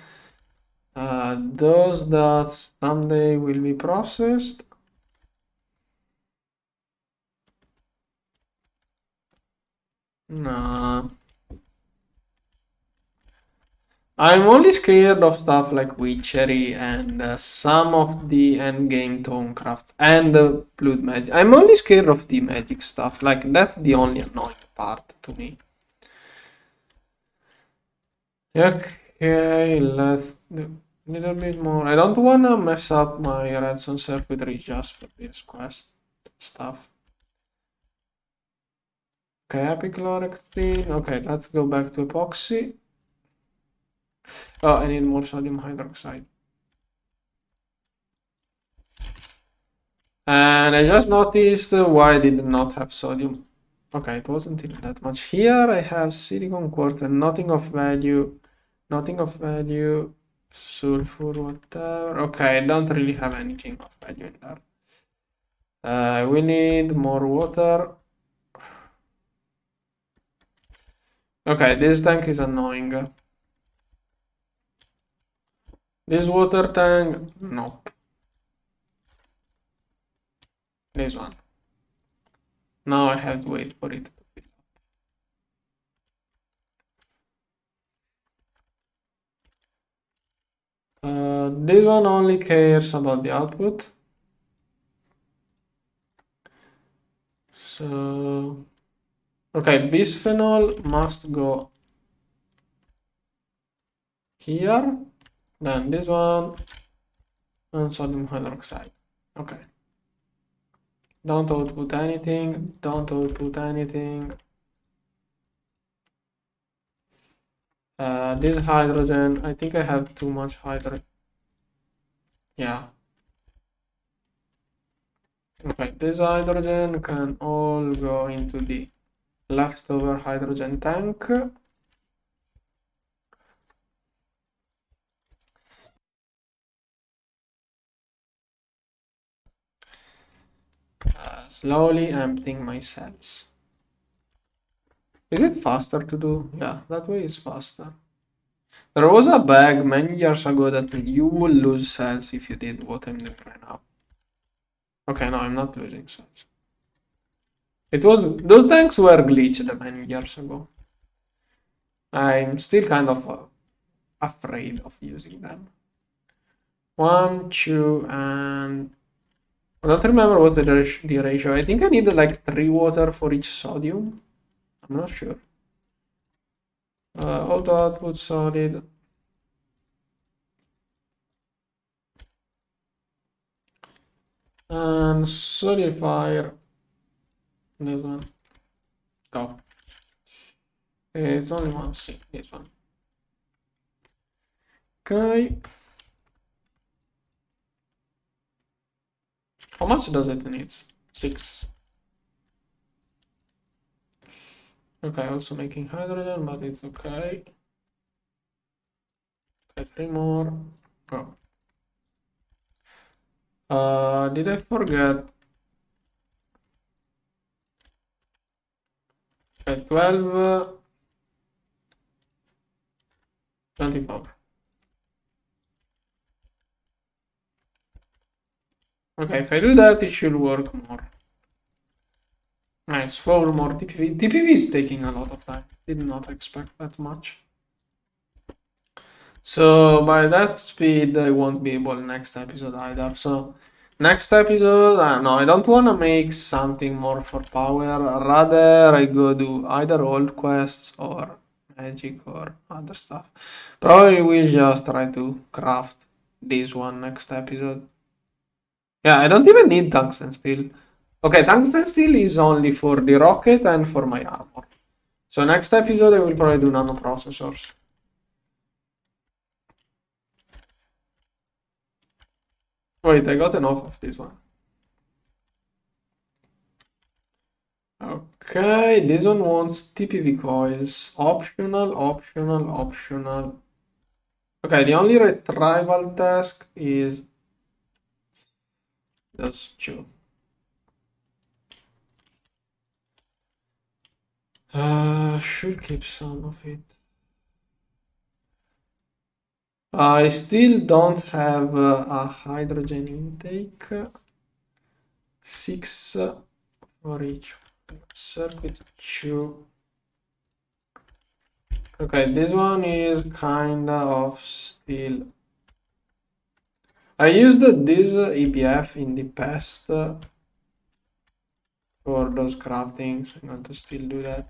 Those that someday will be processed. Nah. I'm only scared of stuff like witchery and some of the endgame Thaumcraft and blood magic. I'm only scared of the magic stuff. Like that's the only annoying part to me. Okay, let's do a little bit more. I don't wanna mess up my redstone circuitry just for this quest stuff. Okay, epichloroxine. Okay, let's go back to epoxy. Oh, I need more sodium hydroxide. And I just noticed why I did not have sodium. Okay, it wasn't even that much. Here I have silicon quartz and nothing of value. Nothing of value. Sulfur, whatever. Okay, I don't really have anything of value in there. We need more water. Okay, this tank is annoying. This water tank, nope. This one. Now I have to wait for it to fill up. This one only cares about the output. So, okay, bisphenol must go here. Then this one and sodium hydroxide. Okay. Don't output anything. Don't output anything. This hydrogen, I think I have too much hydrogen. Yeah. Okay, this hydrogen can all go into the leftover hydrogen tank. Slowly emptying my cells. Is it faster to do? Yeah, that way is faster. There was a bug many years ago that you will lose cells if you did what I'm doing right now. Okay, no, I'm not losing cells. It was those tanks were glitched many years ago. I'm still kind of afraid of using them. 1, 2, and I don't remember what's the ratio. I think I need like 3 water for each sodium. I'm not sure. Auto output solid. And solidifier. This one. Go. It's only one C, this one. Okay. How much does it need? 6. Okay, also making hydrogen, but it's okay. Okay, 3 more. Go. Did I forget? Okay, 12, 24. Okay, if I do that, it should work more. Nice, 4 more TPV. TPV is taking a lot of time. Did not expect that much. So by that speed, I won't be able next episode either. So next episode, no, I don't want to make something more for power. Rather, I go do either old quests or magic or other stuff. Probably we'll just try to craft this one next episode. Yeah, I don't even need tungsten steel. Okay, tungsten steel is only for the rocket and for my armor. So next episode I will probably do nano processors. Wait, I got enough of this one. Okay, this one wants TPV coils. Optional, optional, optional. Okay, the only retrieval task is those 2. Should keep some of it. I still don't have a hydrogen intake. 6 for each. Circuit 2. Okay, this one is kinda of still. I used this EBF in the past for those craftings. I'm going to still do that.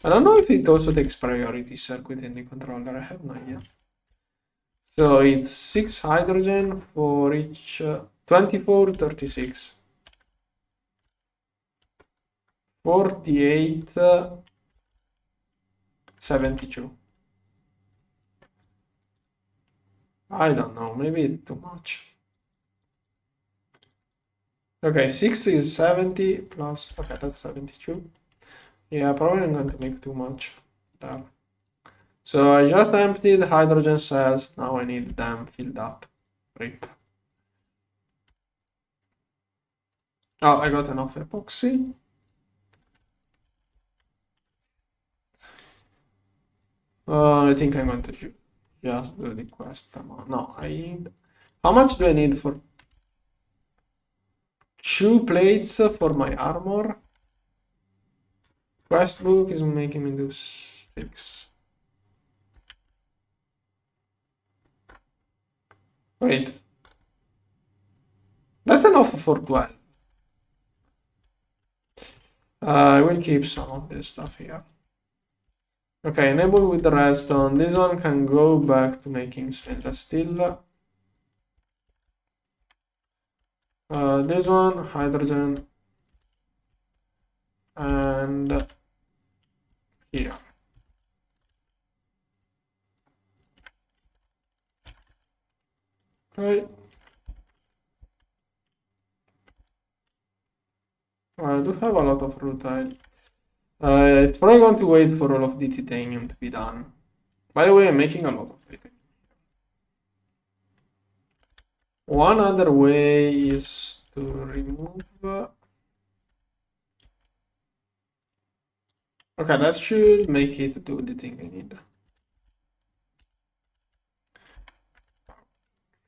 I don't know if it also takes priority circuit in the controller. I have no idea. So it's 6 hydrogen for each 24, 36. 48, 72. I don't know, maybe it's too much. Okay, 6 is 70 plus, okay, that's 72. Yeah, probably I'm going to make too much there. So I just emptied hydrogen cells, now I need them filled up. Rip. Oh, I got enough epoxy. I think I'm going to just do the quest amount. No, I need... How much do I need for 2 plates for my armor? Quest book is making me do 6. Wait. That's enough for 12. I will keep some of this stuff here. Okay, enable with the redstone. This one can go back to making stainless steel. This one, hydrogen. And here. Okay. I do have a lot of rutile. It's probably going to wait for all of the titanium to be done. By the way, I'm making a lot of titanium. One other way is to remove... Okay, that should make it do the thing I need.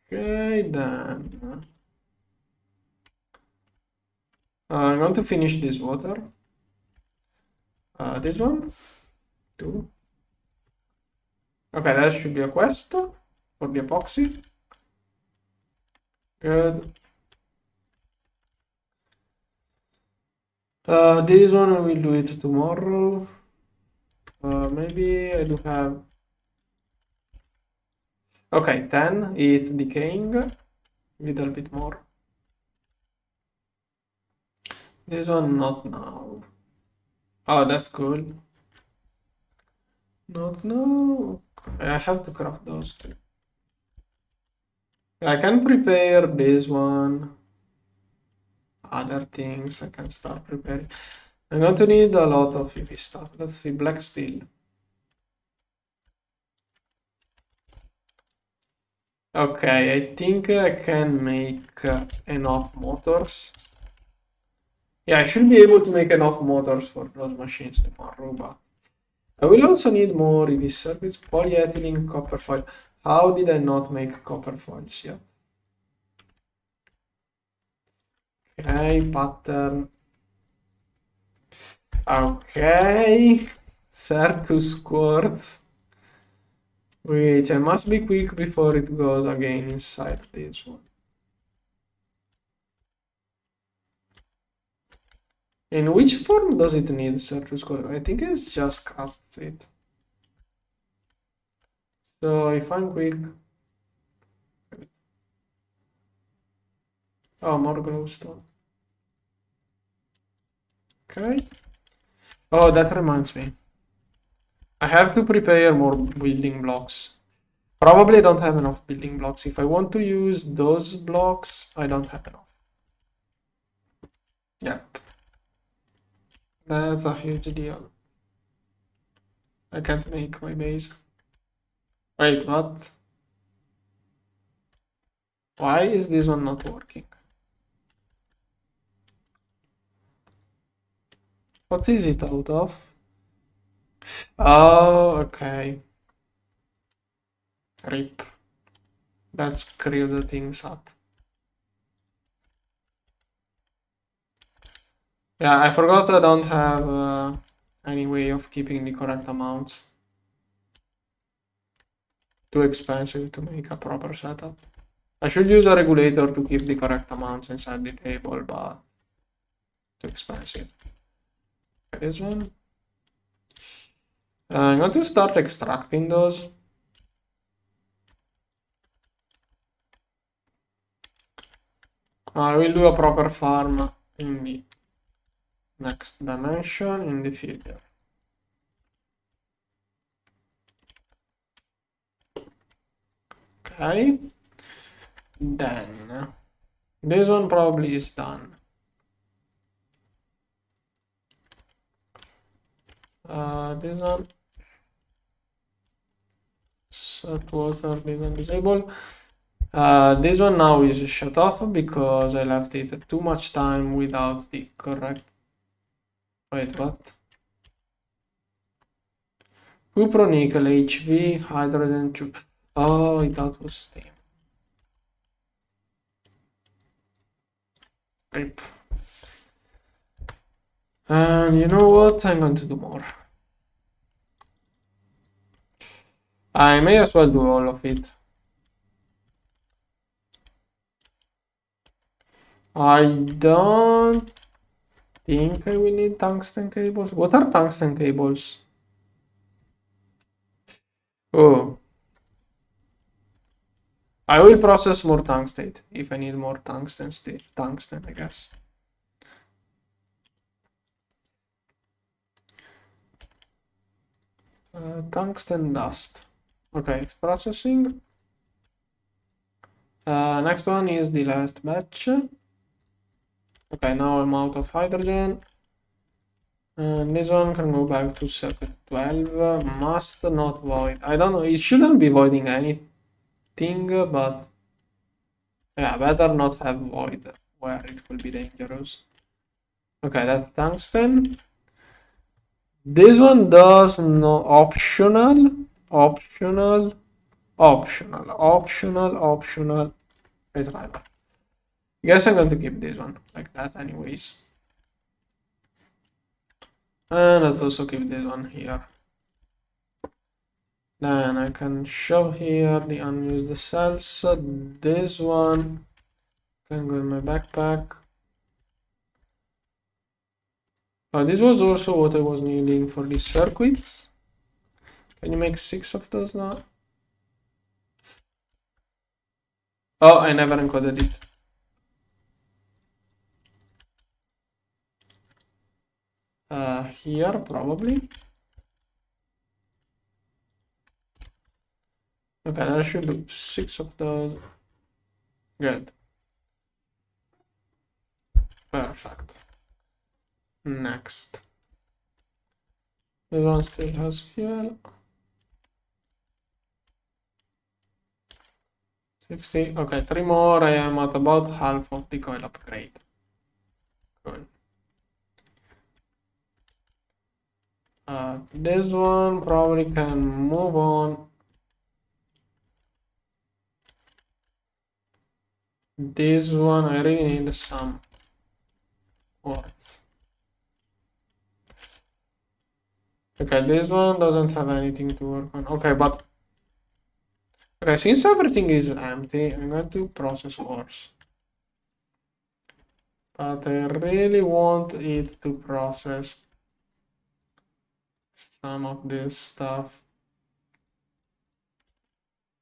Okay, then... I'm going to finish this water. This one? 2. Okay, that should be a quest for the epoxy. Good. This one I will do it tomorrow. Maybe I do have... Okay, 10 is decaying. A little bit more. This one not now. Oh, that's cool. Not no. I have to craft those two. I can prepare this one. Other things I can start preparing. I'm going to need a lot of EV stuff. Let's see, black steel. Okay, I think I can make enough motors. Yeah, I should be able to make enough motors for those machines tomorrow, but I will also need more EV circuits, polyethylene, copper foil. How did I not make copper foils yet? Okay, pattern. Okay, Certus quartz. Wait, I must be quick before it goes again inside this one. In which form does it need Certus quartz? I think it's just crafts it. So if I'm quick. Oh, more glowstone. Okay. Oh, that reminds me. I have to prepare more building blocks. Probably don't have enough building blocks. If I want to use those blocks, I don't have enough. Yep. That's a huge deal. I can't make my base. Wait, what? Why is this one not working? What is it out of? Oh, okay. RIP. Let's screw the things up. Yeah, I forgot I don't have any way of keeping the correct amounts. Too expensive to make a proper setup. I should use a regulator to keep the correct amounts inside the table, but too expensive. This one. I'm going to start extracting those. I will do a proper farm in the next dimension in the future. Okay. Then this one probably is done. This one set water, this one disable. This one now is shut off because I left it too much time without the correct. Wait, what? Cupronickel, HV, hydrogen tube. Oh, that was steam. Rip. And you know what? I'm going to do more. I may as well do all of it. I don't think I will need tungsten cables. What are tungsten cables? Oh. I will process more tungsten if I need more tungsten, I guess. Tungsten dust. Okay, it's processing. Next one is the last batch. Okay, now I'm out of hydrogen. And this one can go back to circuit 12. Must not void. I don't know, it shouldn't be voiding anything, but yeah, better not have void where it will be dangerous. Okay, that's tungsten. This one does no optional. Retrieval. Guess I'm going to keep this one like that anyways. And let's also keep this one here. Then I can show here the unused cells. So this one can go in my backpack. This was also what I was needing for these circuits. Can you make 6 of those now? Oh, I never encoded it. Here probably. Okay, I should do 6 of those. Good. Perfect. Next. This one still has fuel. 60. Okay, 3 more. I am at about half of the coil upgrade. Cool. This one probably can move on. This one I really need some quartz. Okay, this one doesn't have anything to work on. Okay, but okay, since everything is empty, I'm going to process ores. But I really want it to process some of this stuff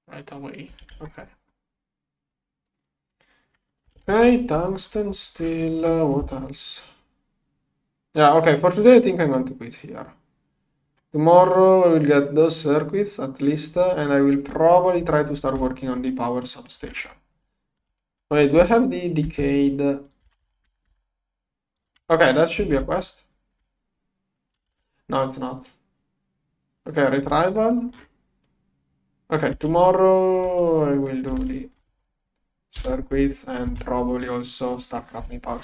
right away. Okay. Okay, tungsten, steel, what else? Yeah, okay, for today I think I'm going to quit here. Tomorrow I will get those circuits at least, and I will probably try to start working on the power substation. Wait, do I have the decayed? Okay, that should be a quest. No, it's not. Okay, retrieval. Okay, tomorrow I will do the circuits and probably also start crafting power